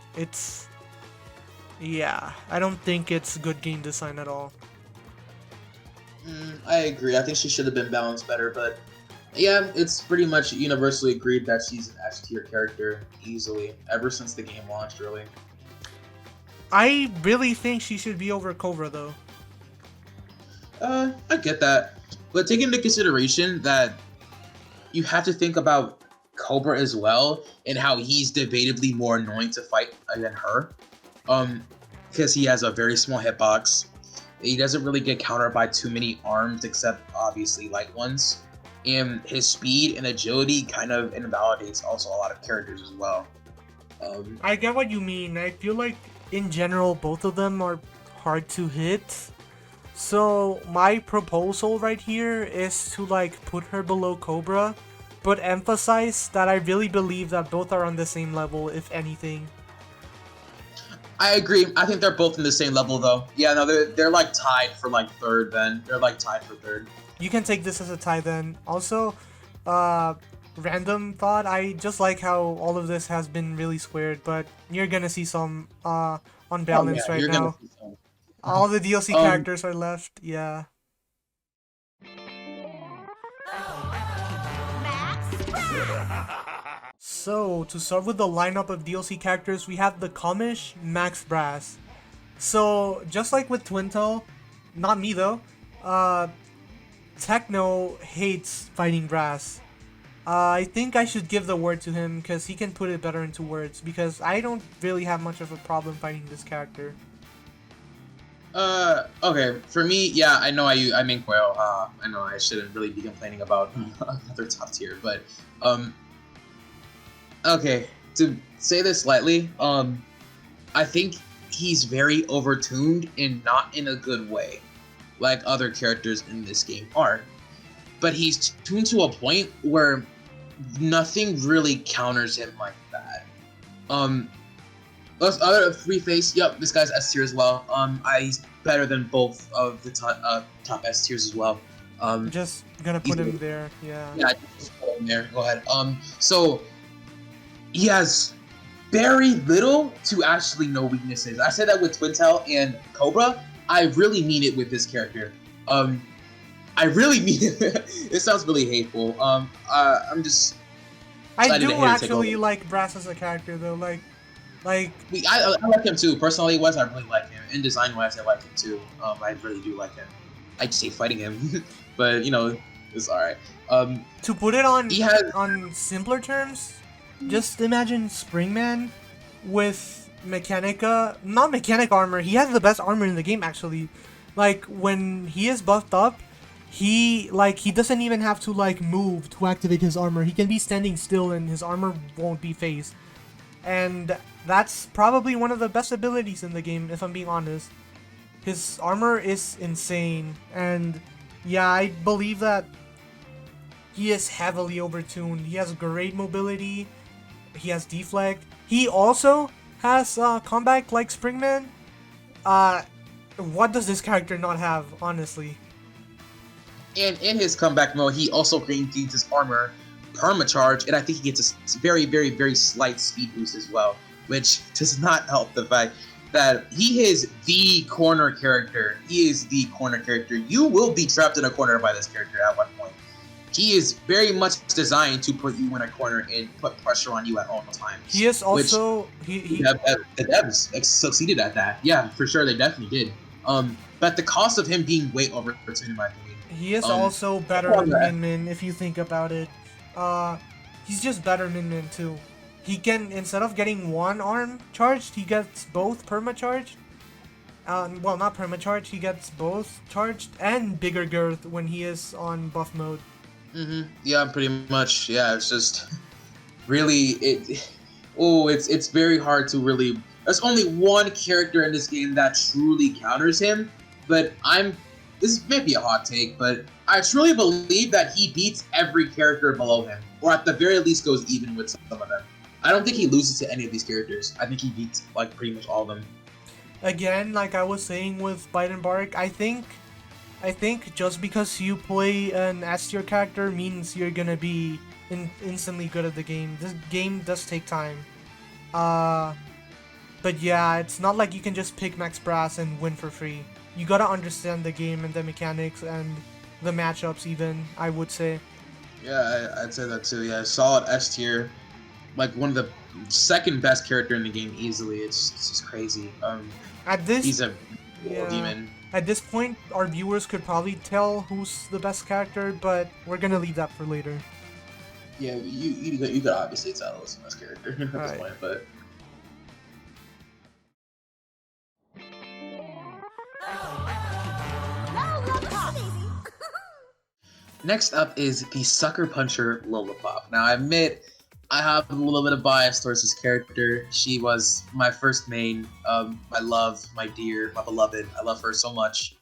Yeah, I don't think it's good game design at all. I agree. I think she should have been balanced better, but yeah, it's pretty much universally agreed that she's an S tier character easily, ever since the game launched, really. I really think she should be over Cobra, though. I get that. But take into consideration that you have to think about Cobra as well, and how he's debatably more annoying to fight than her. Because he has a very small hitbox. He doesn't really get countered by too many arms, except obviously light ones. And his speed and agility kind of invalidates also a lot of characters as well. I get what you mean. I feel like, in general, both of them are hard to hit. So, my proposal right here is to, put her below Cobra, but emphasize that I really believe that both are on the same level, if anything. I agree. I think they're both in the same level, though. Yeah, no, they're tied for third. Then they're tied for third. You can take this as a tie then. Also, random thought. I just like how all of this has been really squared, but you're gonna see some unbalance right now. All the DLC characters are left. Yeah. So, to start with the lineup of DLC characters, we have the Comish Max Brass. So, just like with Twintelle, not me though, Techno hates fighting Brass. I think I should give the word to him because he can put it better into words, because I don't really have much of a problem fighting this character. Okay, for me, yeah, I know I mean Coyle. I know I shouldn't really be complaining about another top tier, but, okay, to say this slightly, I think he's very overtuned and not in a good way, like other characters in this game are. But he's tuned to a point where nothing really counters him like that. Those other Free Face, yep, this guy's S tier as well. He's better than both of the top S tiers as well. Just gonna put him there, yeah. Yeah, just put him there. Go ahead. So he has very little to actually no weaknesses. I said that with Twintelle and Cobra. I really mean it with this character. I really mean it. It sounds really hateful. I'm just. I do actually like Brass as a character though. I like him too. Personally wise, I really like him. And design wise, I like him too. I really do like him. I just hate fighting him, but it's alright. To put it on simpler terms, just imagine Springman with Mechanica, not Mechanic armor. He has the best armor in the game actually. When he is buffed up, he doesn't even have to move to activate his armor. He can be standing still and his armor won't be phased. And that's probably one of the best abilities in the game, if I'm being honest. His armor is insane, and yeah, I believe that he is heavily overtuned. He has great mobility, he has deflect, he also has combat like Springman. What does this character not have, honestly? And in his comeback mode, he also gains his armor permacharge, and I think he gets a very, very, very slight speed boost as well, which does not help the fact that he is the corner character. He is the corner character. You will be trapped in a corner by this character at one point. he is very much designed to put you in a corner and put pressure on you at all times. He is also the devs succeeded at that. Yeah, for sure, they definitely did. But at the cost of him being way overrated, in my opinion. He is also better than Min Min if you think about it. He's just better Min Min too. He can, instead of getting one arm charged, he gets both perma-charged. Well, not perma-charged, he gets both charged and bigger girth when he is on buff mode. Yeah, pretty much. Yeah, it's just really it's very hard to really. There's only one character in this game that truly counters him, but this may be a hot take, but I truly believe that he beats every character below him, or at the very least goes even with some of them. I don't think he loses to any of these characters. I think he beats like pretty much all of them. Again, like I was saying with Byte Barq, I think just because you play an S tier character means you're gonna be instantly good at the game. This game does take time. But yeah, it's not like you can just pick Max Brass and win for free. You gotta understand the game and the mechanics and the matchups even, I would say. Yeah, I'd say that too. Yeah, solid S tier. Like one of the second best character in the game easily. It's just crazy. He's a demon. At this point, our viewers could probably tell who's the best character, but we're gonna leave that for later. Yeah, you could obviously tell who's the best character at this point, but. Next up is the Sucker Puncher Lola Pop. Now, I admit I have a little bit of bias towards this character. She was my first main, my love, my dear, my beloved. I love her so much.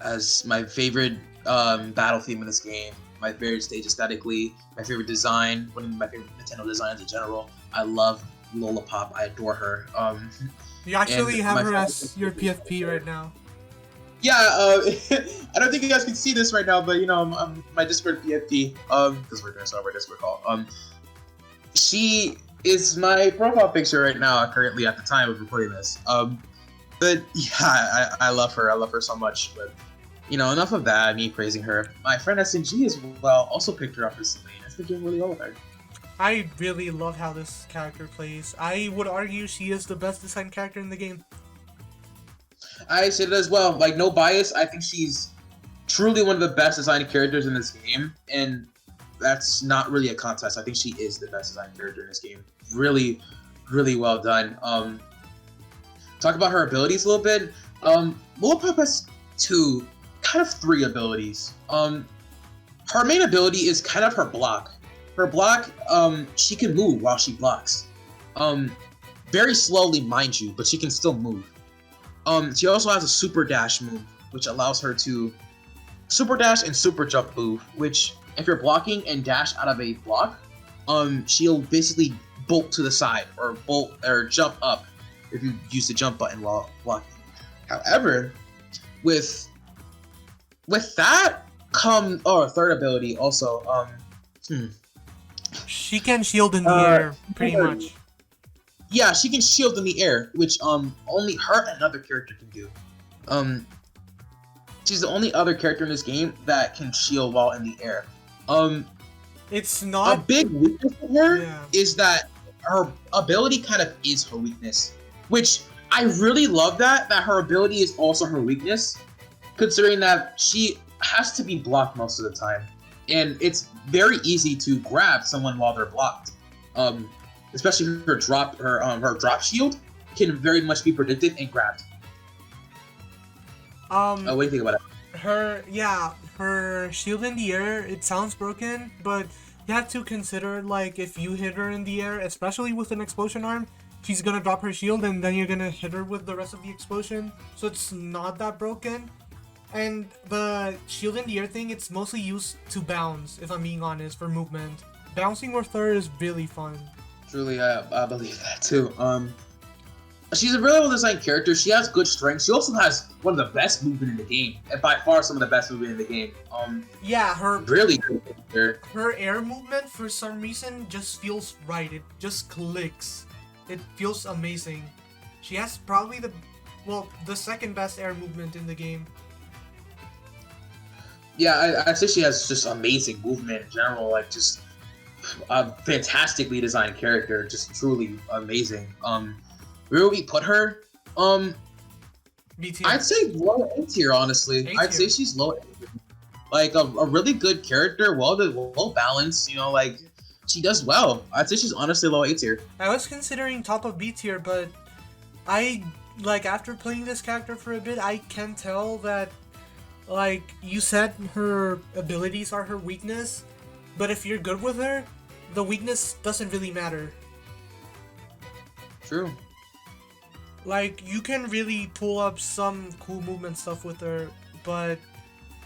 As my favorite battle theme in this game, my favorite stage aesthetically, my favorite design, one of my favorite Nintendo designs in general. I love Lola Pop. I adore her. You actually have her as your PFP right now. Yeah, I don't think you guys can see this right now, but you know, my Discord PFP, because we're gonna start our Discord call. She is my profile picture right now, currently at the time of recording this. But yeah, I love her. I love her so much. But you know, enough of that. Me praising her. My friend SNG as well also picked her up recently, and it's been doing really well with her. I really love how this character plays. I would argue she is the best designed character in the game. I said it as well. Like, no bias. I think she's truly one of the best designed characters in this game, and that's not really a contest. I think she is the best designed character in this game. Really, really well done. Talk about her abilities a little bit. Lola Pop has three abilities. Her main ability is kind of her block. Her block, she can move while she blocks. Very slowly, mind you, but she can still move. She also has a super dash move, which allows her to super dash and super jump move, which if you're blocking and dash out of a block, she'll basically bolt to the side or jump up if you use the jump button while blocking. However, with that come a third ability also. She can shield in the air, pretty much. Yeah, she can shield in the air, which only her and another character can do. She's the only other character in this game that can shield while in the air. It's not a big weakness for her is that her ability kind of is her weakness, which I really love that her ability is also her weakness, considering that she has to be blocked most of the time, and it's very easy to grab someone while they're blocked. Especially her drop shield can very much be predicted and grabbed. What do you think about it? Her shield in the air, it sounds broken, but you have to consider, like, if you hit her in the air, especially with an explosion arm, she's gonna drop her shield and then you're gonna hit her with the rest of the explosion, so it's not that broken. And the shield in the air thing, it's mostly used to bounce, if I'm being honest, for movement. Bouncing with her is really fun. Truly, I believe that too. She's a really well-designed character. She has good strength. She also has one of the best movement in the game, and by far some of the best movement in the game. Her really good character. Her air movement, for some reason, just feels right. It just clicks. It feels amazing. She has probably the second best air movement in the game. Yeah, I think she has just amazing movement in general. Like just a fantastically designed character, just truly amazing. Where would we put her? B tier. I'd say low A tier, honestly. A I'd say tier. she's low A tier. Like a really good character, well balanced. You know, like she does well. I'd say she's honestly low A tier. I was considering top of B tier, but I like after playing this character for a bit, I can tell that like you said her abilities are her weakness, but if you're good with her, the weakness doesn't really matter. True. Like you can really pull up some cool movement stuff with her, but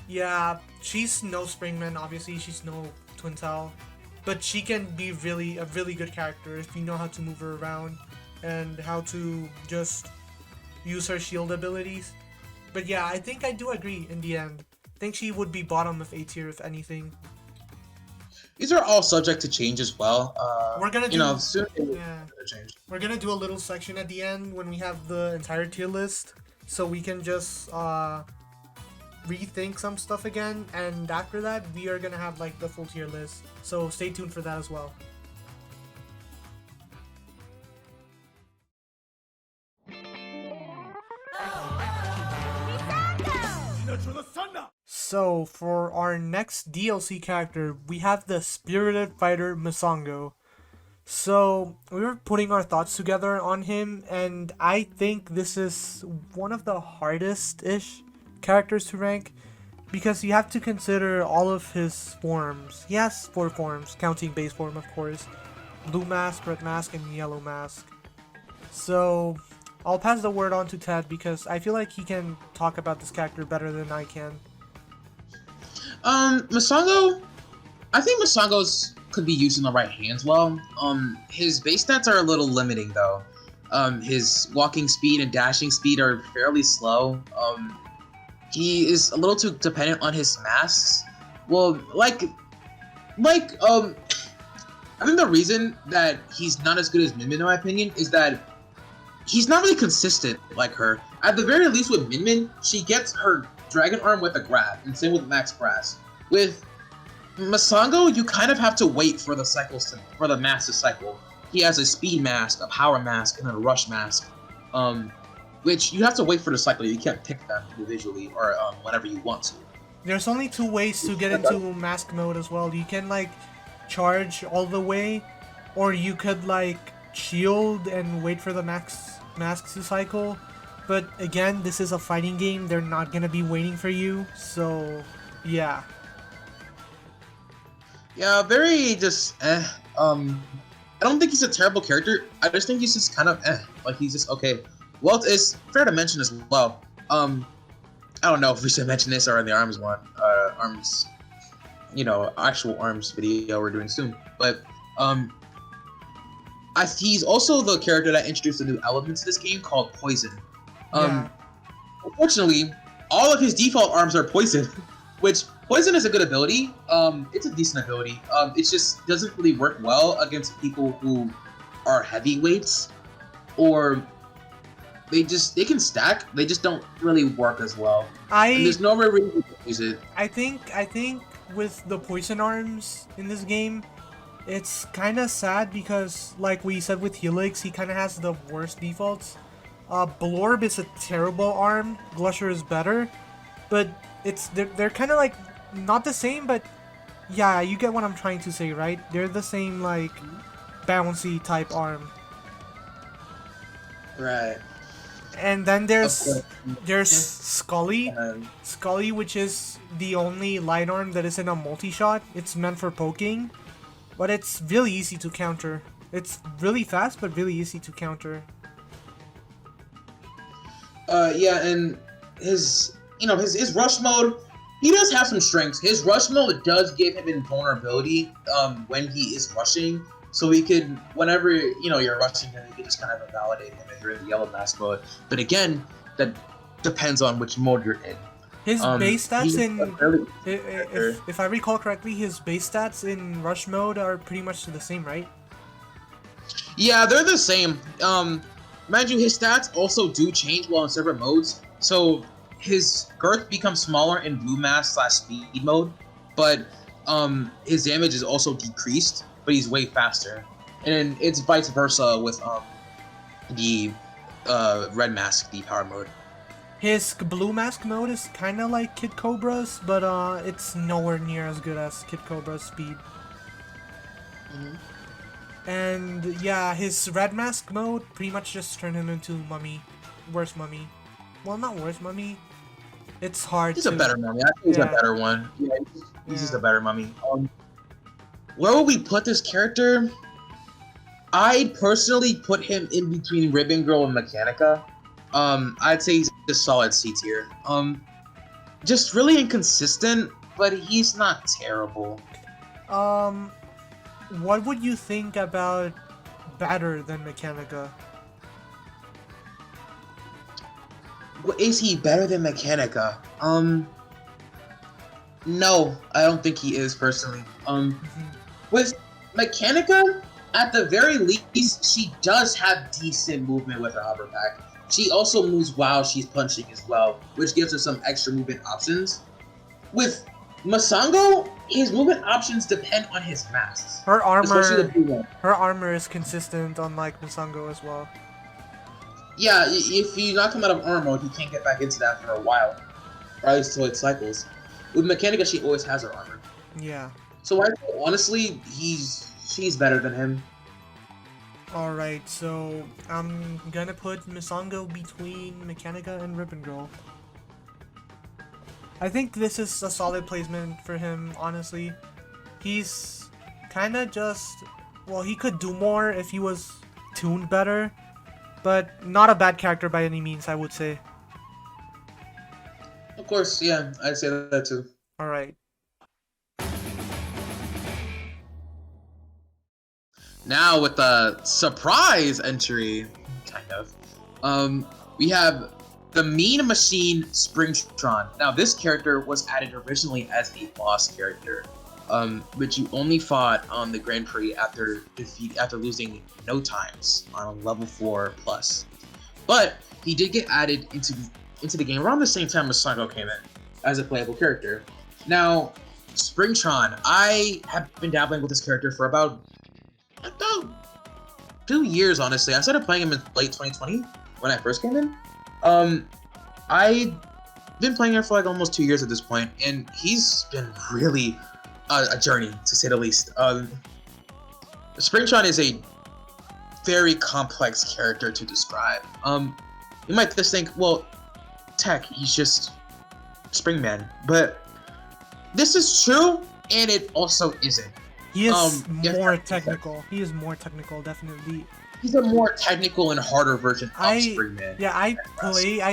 yeah, she's no Springman, obviously she's no Twintelle, but she can be a really good character if you know how to move her around and how to just use her shield abilities. But yeah, I think I do agree in the end. I think she would be bottom of A tier if anything. These are all subject to change as well. We're gonna do, you know, soon yeah, change. we're gonna do a little section at the end when we have the entire tier list, so we can just rethink some stuff again, and after that we are gonna have like the full tier list. So stay tuned for that as well. So for our next DLC character, we have the spirited fighter Misango. So we were putting our thoughts together on him, and I think this is one of the hardest-ish characters to rank because you have to consider all of his forms. He has 4 forms, counting base form of course. Blue mask, red mask, and yellow mask. So I'll pass the word on to Ted because I feel like he can talk about this character better than I can. Misango, I think Misango's could be used in the right hands well. His base stats are a little limiting though. His walking speed and dashing speed are fairly slow. He is a little too dependent on his masks. Well, I think the reason that he's not as good as Min Min, in my opinion, is that he's not really consistent like her. At the very least with Min Min, she gets her dragon arm with a grab, and same with Max Brass. With Misango, you kind of have to wait for the mask to cycle. He has a speed mask, a power mask, and a rush mask, which you have to wait for the cycle. You can't pick them individually or whenever you want to. There's only 2 ways to get into mask mode as well. You can like charge all the way, or you could like shield and wait for the mask to cycle. But again, this is a fighting game. They're not gonna be waiting for you. So yeah. Yeah, very just I don't think he's a terrible character. I just think he's just kind of like he's just okay. Well, it's fair to mention as well. I don't know if we should mention this or in the arms one, arms, actual arms video we're doing soon. But he's also the character that introduced a new element to this game called poison. Unfortunately, all of his default arms are poison, which poison is a good ability. It's a decent ability. It just doesn't really work well against people who are heavyweights, or they can stack. They just don't really work as well. And there's no reason to use it. I think with the poison arms in this game, it's kind of sad because, like we said with Helix, he kind of has the worst defaults. Blorb is a terrible arm. Glusher is better, but they're kind of like not the same. But yeah, you get what I'm trying to say, right? They're the same like bouncy type arm. Right. And then there's Scully. Scully, which is the only light arm that isn't a multi-shot. It's meant for poking, but it's really easy to counter. It's really fast, but really easy to counter. Yeah, and his rush mode, he does have some strengths. His rush mode does give him invulnerability when he is rushing. So he could, whenever you're rushing him, you can just kind of invalidate him if you're in the yellow mask mode. But again, that depends on which mode you're in. His base stats if I recall correctly, his base stats in rush mode are pretty much the same, right? Yeah, they're the same. Mind you, his stats also do change while in separate modes. So his girth becomes smaller in blue mask / speed mode, but his damage is also decreased, but he's way faster. And it's vice versa with the red mask, the power mode. His blue mask mode is kind of like Kid Cobra's, but it's nowhere near as good as Kid Cobra's speed. And yeah, his red mask mode pretty much just turned him into Mummy. Worse Mummy. Well, not worse Mummy. It's hard He's to... a better Mummy. I think he's a better one. Yeah, he's just a better Mummy. Where would we put this character? I personally put him in between Ribbon Girl and Mechanica. I'd say he's a solid C tier. Just really inconsistent, but he's not terrible. What would you think about better than Mechanica? Is he better than Mechanica? No, I don't think he is personally. With Mechanica, at the very least, she does have decent movement with her hover pack. She also moves while she's punching as well, which gives her some extra movement options. With Misango, his movement options depend on his masks. Her armor, especially the blue one. Her armor is consistent, unlike Misango as well. Yeah, if you knock him out of armor mode, he can't get back into that for a while, or at least until it cycles. With Mechanica, she always has her armor. Yeah. So honestly, she's better than him. Alright, so I'm gonna put Misango between Mechanica and Ribbon Girl. I think this is a solid placement for him, honestly. He's kinda just... Well, he could do more if he was tuned better, but not a bad character by any means, I would say. Of course, yeah, I'd say that too. Alright. Now with the surprise entry, kind of, we have the Mean Machine Springtron. Now this character was added originally as a boss character, but you only fought on the Grand Prix after losing no times on level 4+. But he did get added into the game around the same time as Misango came in as a playable character. Now Springtron, I have been dabbling with this character for about 2 years, honestly. I started playing him in late 2020 when I first came in. I've been playing him for like almost 2 years at this point, and he's been really a journey, to say the least. Springtron is a very complex character to describe. You might just think, well, Tech, he's just Springman, but this is true, and it also isn't. He is more technical. He is more technical, definitely. He's a more technical and harder version of Springman. Yeah, I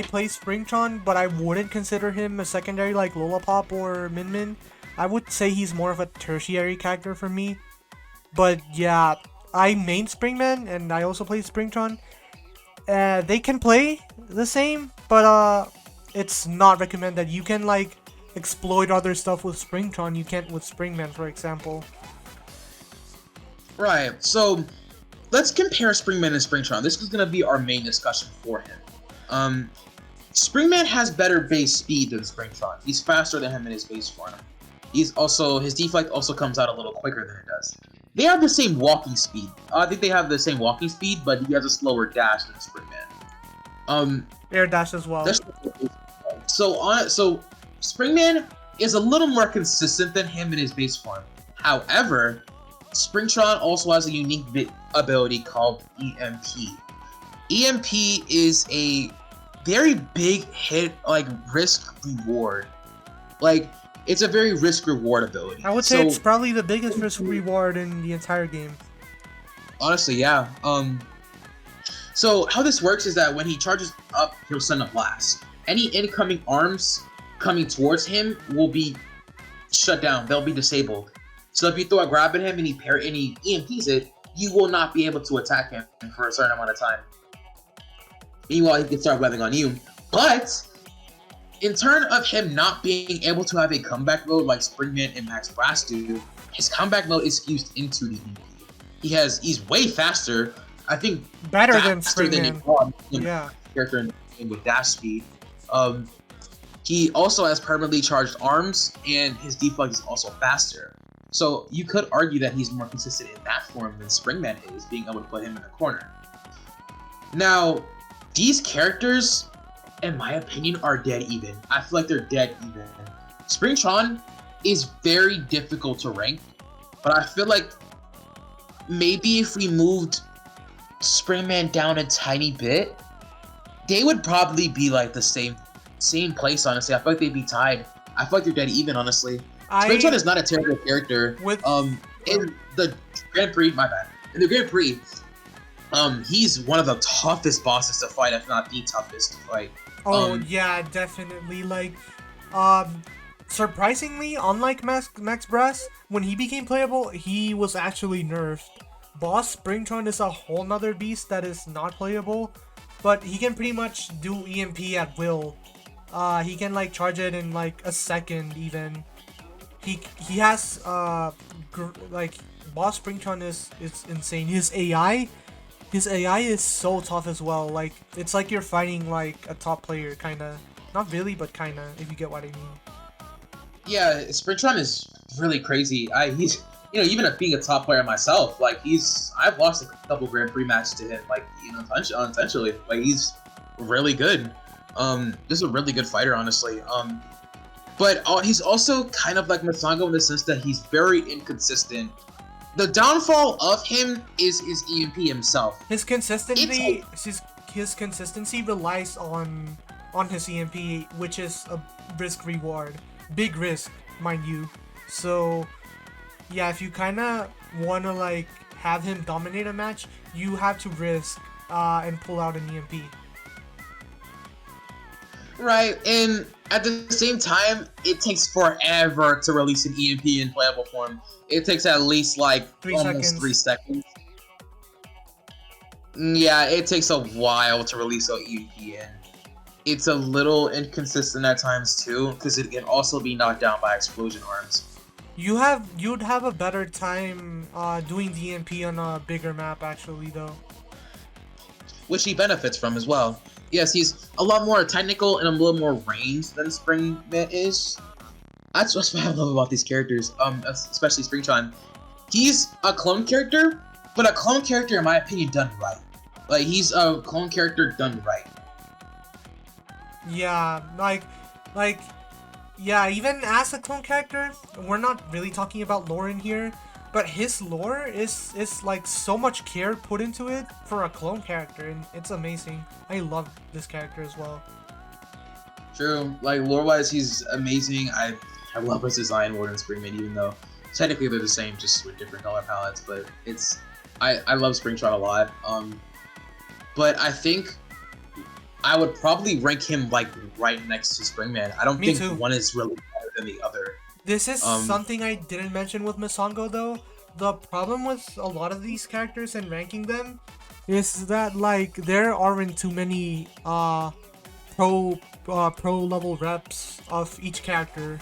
play Springtron, but I wouldn't consider him a secondary like Lola Pop or Min Min. I would say he's more of a tertiary character for me. But yeah, I main Springman and I also play Springtron. They can play the same, but it's not recommended. You can like exploit other stuff with Springtron, you can't with Springman, for example. Right, so let's compare Springman and Springtron. This is going to be our main discussion for him. Springman has better base speed than Springtron. He's faster than him in his base form. His deflect also comes out a little quicker than it does. They have the same walking speed. I think they have the same walking speed, but he has a slower dash than Springman. Air dash as well. So Springman is a little more consistent than him in his base form. However, Springtron also has a unique ability called EMP. EMP is a very big hit, like risk reward. Like, it's a very risk reward ability. I would say it's probably the biggest risk reward in the entire game. Honestly, yeah. So how this works is that when he charges up, he'll send a blast. Any incoming arms coming towards him will be shut down. They'll be disabled. So if you throw a grab at him and he EMPs it, you will not be able to attack him for a certain amount of time. Meanwhile, he can start webbing on you. But in turn of him not being able to have a comeback mode like Springman and Max Brass do, his comeback mode is fused into the EMP. He's way faster. I think better than Springman. Character in the game with dash speed. He also has permanently charged arms, and his deflect is also faster. So you could argue that he's more consistent in that form than Springman is, being able to put him in the corner. Now, these characters, in my opinion, are dead even. I feel like they're dead even. Springtron is very difficult to rank, but I feel like maybe if we moved Springman down a tiny bit, they would probably be like the same place, honestly. I feel like they'd be tied. I feel like they're dead even, honestly. Springtron is not a terrible character. In the Grand Prix, my bad. In the Grand Prix, he's one of the toughest bosses to fight, if not the toughest to fight. Yeah, definitely. Like, surprisingly, unlike Max Brass, when he became playable, he was actually nerfed. Boss Springtron is a whole nother beast that is not playable, but he can pretty much do EMP at will. He can like charge it in like a second even. He has like Boss Springtron is insane. His AI is so tough as well. Like it's like you're fighting like a top player kinda. Not really, but kinda, if you get what I mean. Yeah, Springtron is really crazy. He's even being a top player myself, like I've lost a couple Grand Prix matches to him, like unintentionally. Like he's really good. Just a really good fighter, honestly. But he's also kind of like Misango in the sense that he's very inconsistent. The downfall of him is his EMP himself. His consistency, his consistency relies on his EMP, which is a risk reward, big risk, mind you. So, yeah, if you kind of want to like have him dominate a match, you have to risk and pull out an EMP. Right, and at the same time, it takes forever to release an EMP in playable form. It takes at least like almost 3 seconds. Yeah, it takes a while to release an EMP in. It's a little inconsistent at times too, because it can also be knocked down by explosion arms. You'd have a better time doing the EMP on a bigger map actually though. Which he benefits from as well. Yes, he's a lot more technical and a little more ranged than Springman is. That's what I love about these characters, especially Springtron. He's a clone character, but a clone character, in my opinion, done right. Like, he's a clone character done right. Yeah, yeah, even as a clone character, we're not really talking about lore in here, but his lore is like so much care put into it for a clone character, and it's amazing. I love this character as well. True, like lore-wise, he's amazing. I love his design more than Springman, even though technically they're the same, just with different color palettes. But I love Springtron a lot. But I think I would probably rank him like right next to Springman. I don't think one is really better than the other. This is something I didn't mention with Misango though. The problem with a lot of these characters and ranking them is that like there aren't too many pro level reps of each character.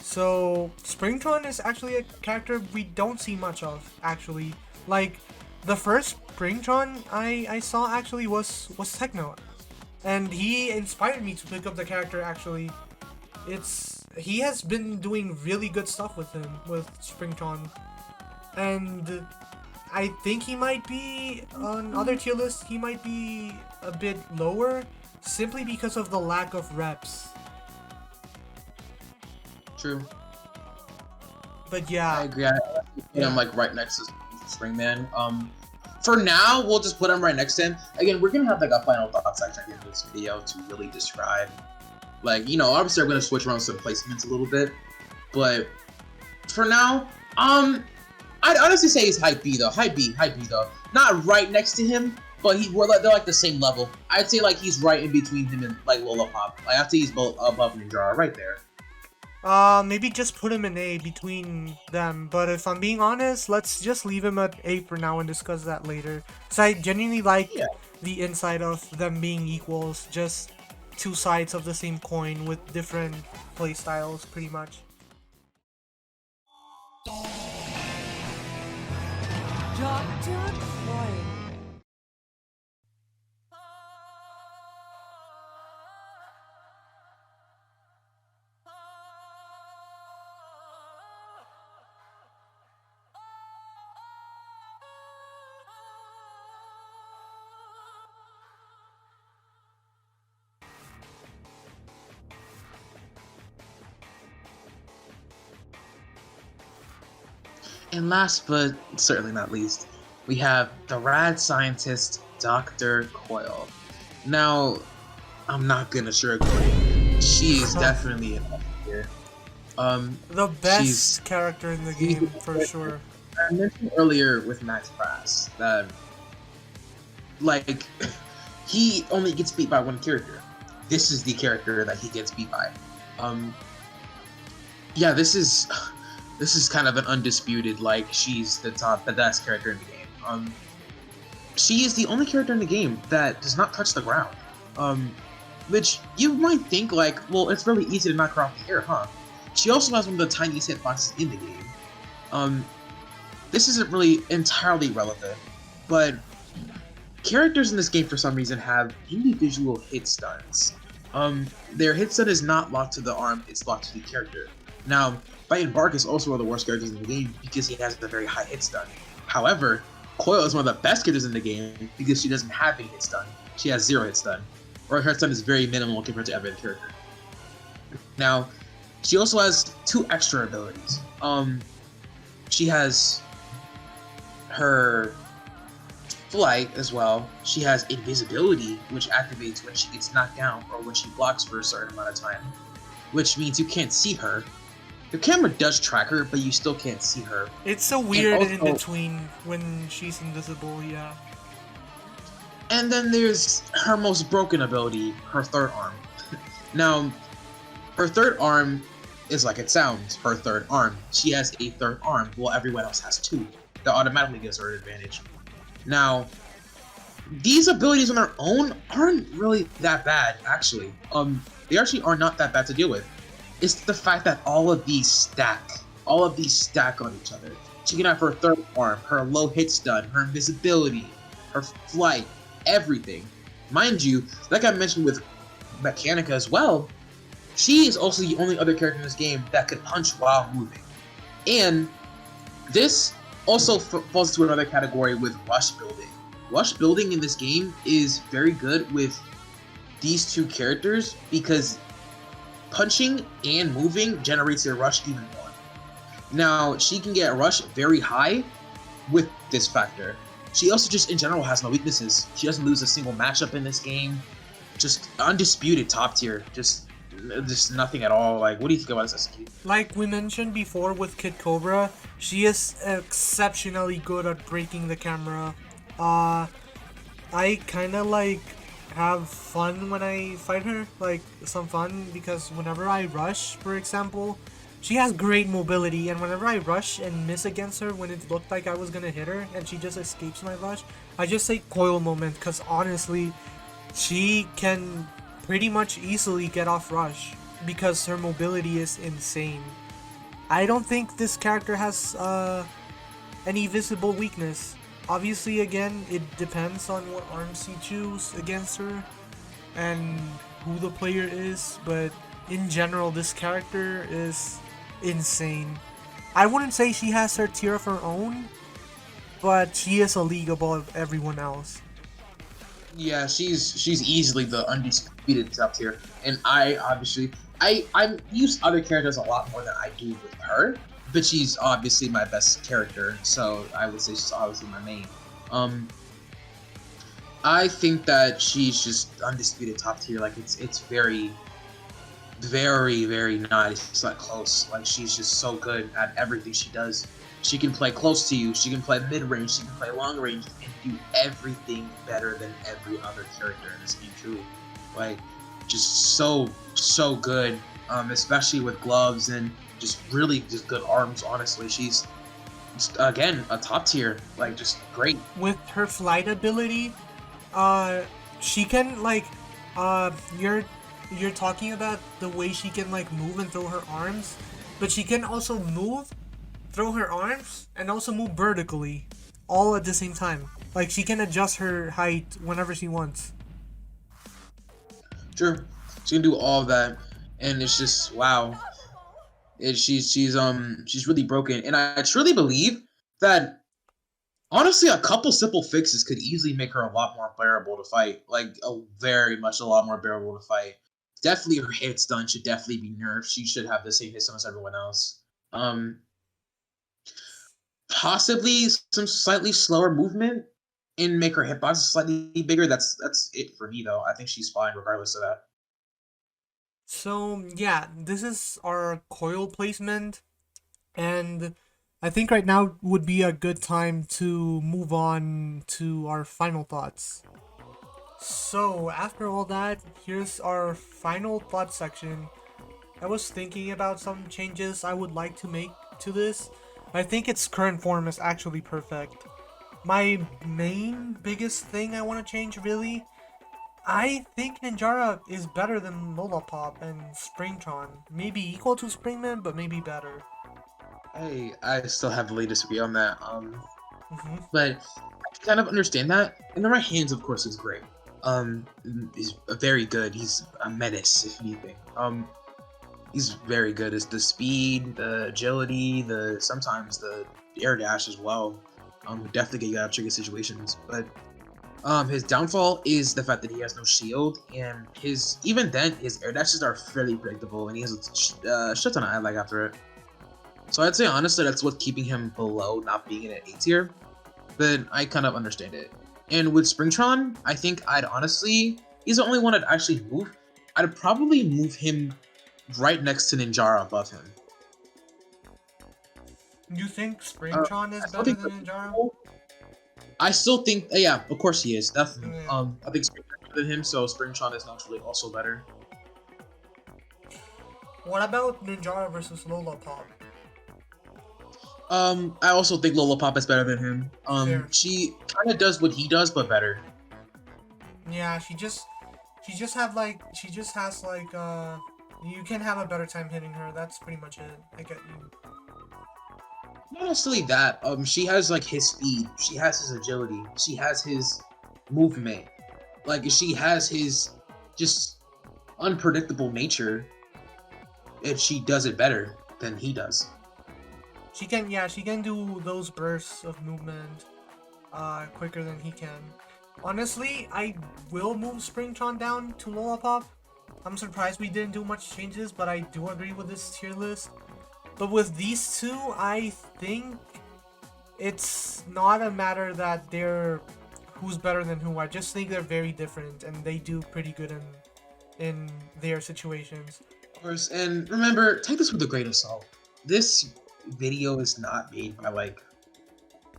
So Springtron is actually a character we don't see much of actually. Like the first Springtron I saw actually was Techno, and he inspired me to pick up the character actually. He has been doing really good stuff with Springtron, and I think he might be on other tier lists. He might be a bit lower simply because of the lack of reps. True. But yeah, I agree. I put him like right next to Springman. For now, we'll just put him right next to him. Again, we're gonna have like a final thought section at the end of this video to really describe. Like, obviously I'm gonna switch around some placements a little bit, but for now, I'd honestly say he's high B though. High B though. Not right next to him, but they're like the same level. I'd say like he's right in between him and like Lola Pop. Like I'd say he's above Ninjara, right there. Maybe just put him in A between them, but if I'm being honest, let's just leave him at A for now and discuss that later. So I genuinely like the inside of them being equals, just two sides of the same coin with different play styles, pretty much. Dr. Coyle. And last but certainly not least, we have the rad scientist Dr. Coyle. Now, I'm not gonna sugarcoat it. She is definitely an F tier. The She's best character in the game, for sure. I mentioned earlier with Max Brass that like he only gets beat by one character. This is the character that he gets beat by. Um, yeah, this is kind of an undisputed like she's the best character in the game. She is the only character in the game that does not touch the ground. Which you might think like, well, it's really easy to knock her off the air, huh? She also has one of the tiniest hitboxes in the game. This isn't really entirely relevant, but characters in this game for some reason have individual hit stuns. Their hit stun is not locked to the arm, it's locked to the character. Now, Byte Barq is also one of the worst characters in the game because he has a very high hit stun. However, Coyle is one of the best characters in the game because she doesn't have any hit stun. She has 0 hit stun, or her stun is very minimal compared to every other character. Now, she also has 2 extra abilities. She has her flight as well. She has invisibility, which activates when she gets knocked down or when she blocks for a certain amount of time, which means you can't see her. The camera does track her, but you still can't see her. It's so weird also, in between when she's invisible, yeah. And then there's her most broken ability, her third arm. Now, her third arm is like it sounds, her third arm. She has a third arm, while everyone else has 2. That automatically gives her an advantage. Now, these abilities on their own aren't really that bad, actually. They actually are not that bad to deal with. It's the fact that all of these stack on each other. She can have her third arm, her low hit stun, her invisibility, her flight, everything. Mind you, like I mentioned with Mechanica as well, she is also the only other character in this game that can punch while moving. And this also falls into another category with rush building. Rush building in this game is very good with these 2 characters because punching and moving generates your rush even more. Now, she can get rush very high with this factor. She also just in general has no weaknesses. She doesn't lose a single matchup in this game. Just undisputed top tier. Just nothing at all. Like, what do you think about this SQ? Like we mentioned before with Kid Cobra, she is exceptionally good at breaking the camera. I kind of like have fun when I fight her, like some fun, because whenever I rush, for example, she has great mobility, and whenever I rush and miss against her when it looked like I was gonna hit her and she just escapes my rush, I just say Coyle moment, because honestly, she can pretty much easily get off rush because her mobility is insane. I don't think this character has any visible weakness. Obviously, again, it depends on what arms you choose against her and who the player is, but in general, this character is insane. I wouldn't say she has her tier of her own, but she is a league above everyone else. Yeah, she's easily the undisputed top tier, and I use other characters a lot more than I do with her, but she's obviously my best character, so I would say she's obviously my main. I think that she's just undisputed top tier. Like it's very, very, very nice. It's not close. Like she's just so good at everything she does. She can play close to you. She can play mid range. She can play long range, and do everything better than every other character in this game. Truly, like just so good. Especially with gloves and just really just good arms. Honestly, she's just, again a top tier. Like just great. With her flight ability, she can like, you're talking about the way she can like move and throw her arms, but she can also move, throw her arms, and also move vertically, all at the same time. Like she can adjust her height whenever she wants. Sure, she can do all of that, and it's just wow. She's really broken, and I truly believe that honestly, a couple simple fixes could easily make her a lot more bearable to fight. Like very much a lot more bearable to fight. Definitely, her hit stun should definitely be nerfed. She should have the same hit stun as everyone else. Um, Possibly some slightly slower movement and make her hitbox slightly bigger. That's it for me though. I think she's fine regardless of that. So yeah, this is our coil placement, and I think right now would be a good time to move on to our final thoughts. So after all that, here's our final thought section. I was thinking about some changes I would like to make to this. I think its current form is actually perfect. My main biggest thing I want to change, really, I think Ninjara is better than Lola Pop and Springtron. Maybe equal to Springman, but maybe better. I still heavily disagree on that. hmm But I kind of understand that. In the right hands, of course, is great. He's very good. He's a menace, if anything. He's very good. It's the speed, the agility, the sometimes the air dash as well. Definitely get you out of tricky situations. But his downfall is the fact that he has no shield, and even then his air dashes are fairly predictable, and he has a shit ton of eye lag after it. So I'd say honestly that's what's keeping him below not being in an A tier. But I kind of understand it. And with Springtron, I think he's the only one I'd actually move. I'd probably move him right next to Ninjara above him. You think Springtron is I still better think than Ninjara? I still think, yeah, of course he is, definitely. Yeah. I think Springtron is better than him, so Springtron is naturally also better. What about Ninjara versus Lola Pop? I also think Lola Pop is better than him. Fair. She kind of does what he does, but better. Yeah, she just has like you can have a better time hitting her. That's pretty much it. I get you. Not necessarily that. She has like his speed. She has his agility. She has his movement. Like she has his just unpredictable nature. And she does it better than he does. She can do those bursts of movement quicker than he can. Honestly, I will move Springtron down to Lola Pop. I'm surprised we didn't do much changes, but I do agree with this tier list. But with these two, I think it's not a matter that they're who's better than who. I just think they're very different, and they do pretty good in their situations. Of course, and remember, take this with a grain of salt. This video is not made by like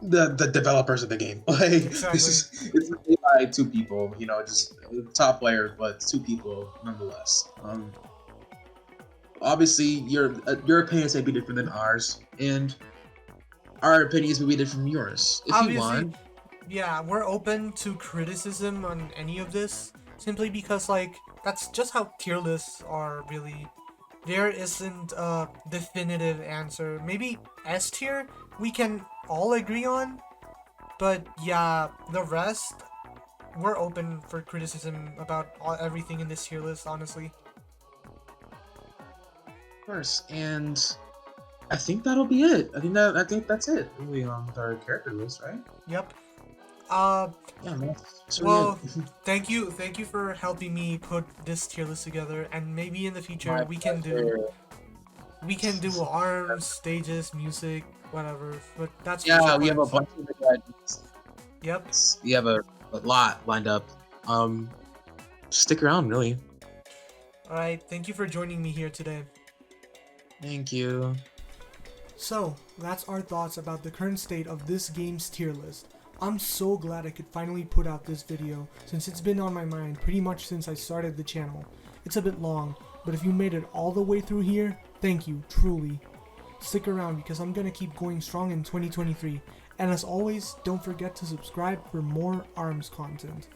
the developers of the game. Like Exactly. it's made by two people, just top players, but two people nonetheless. Obviously, your opinions may be different than ours, and our opinions may be different from yours. If Obviously, you want, yeah, we're open to criticism on any of this, simply because like that's just how tier lists are really. There isn't a definitive answer. Maybe S tier we can all agree on, but yeah, the rest we're open for criticism about everything in this tier list, honestly. of course, and I think that'll be it. I think that's it. Really, with our character list, right? Yep. Yeah, man. Well, thank you for helping me put this tier list together, and maybe in the future we can do arms, stages, music, whatever. But that's Yeah, we have a bunch of ideas. Yep. We have a lot lined up. Stick around, really. All right. Thank you for joining me here today. Thank you. So that's our thoughts about the current state of this game's tier list. I'm so glad I could finally put out this video, since it's been on my mind pretty much since I started the channel. It's a bit long, but if you made it all the way through here, thank you, truly. Stick around because I'm gonna keep going strong in 2023, and as always, don't forget to subscribe for more ARMS content.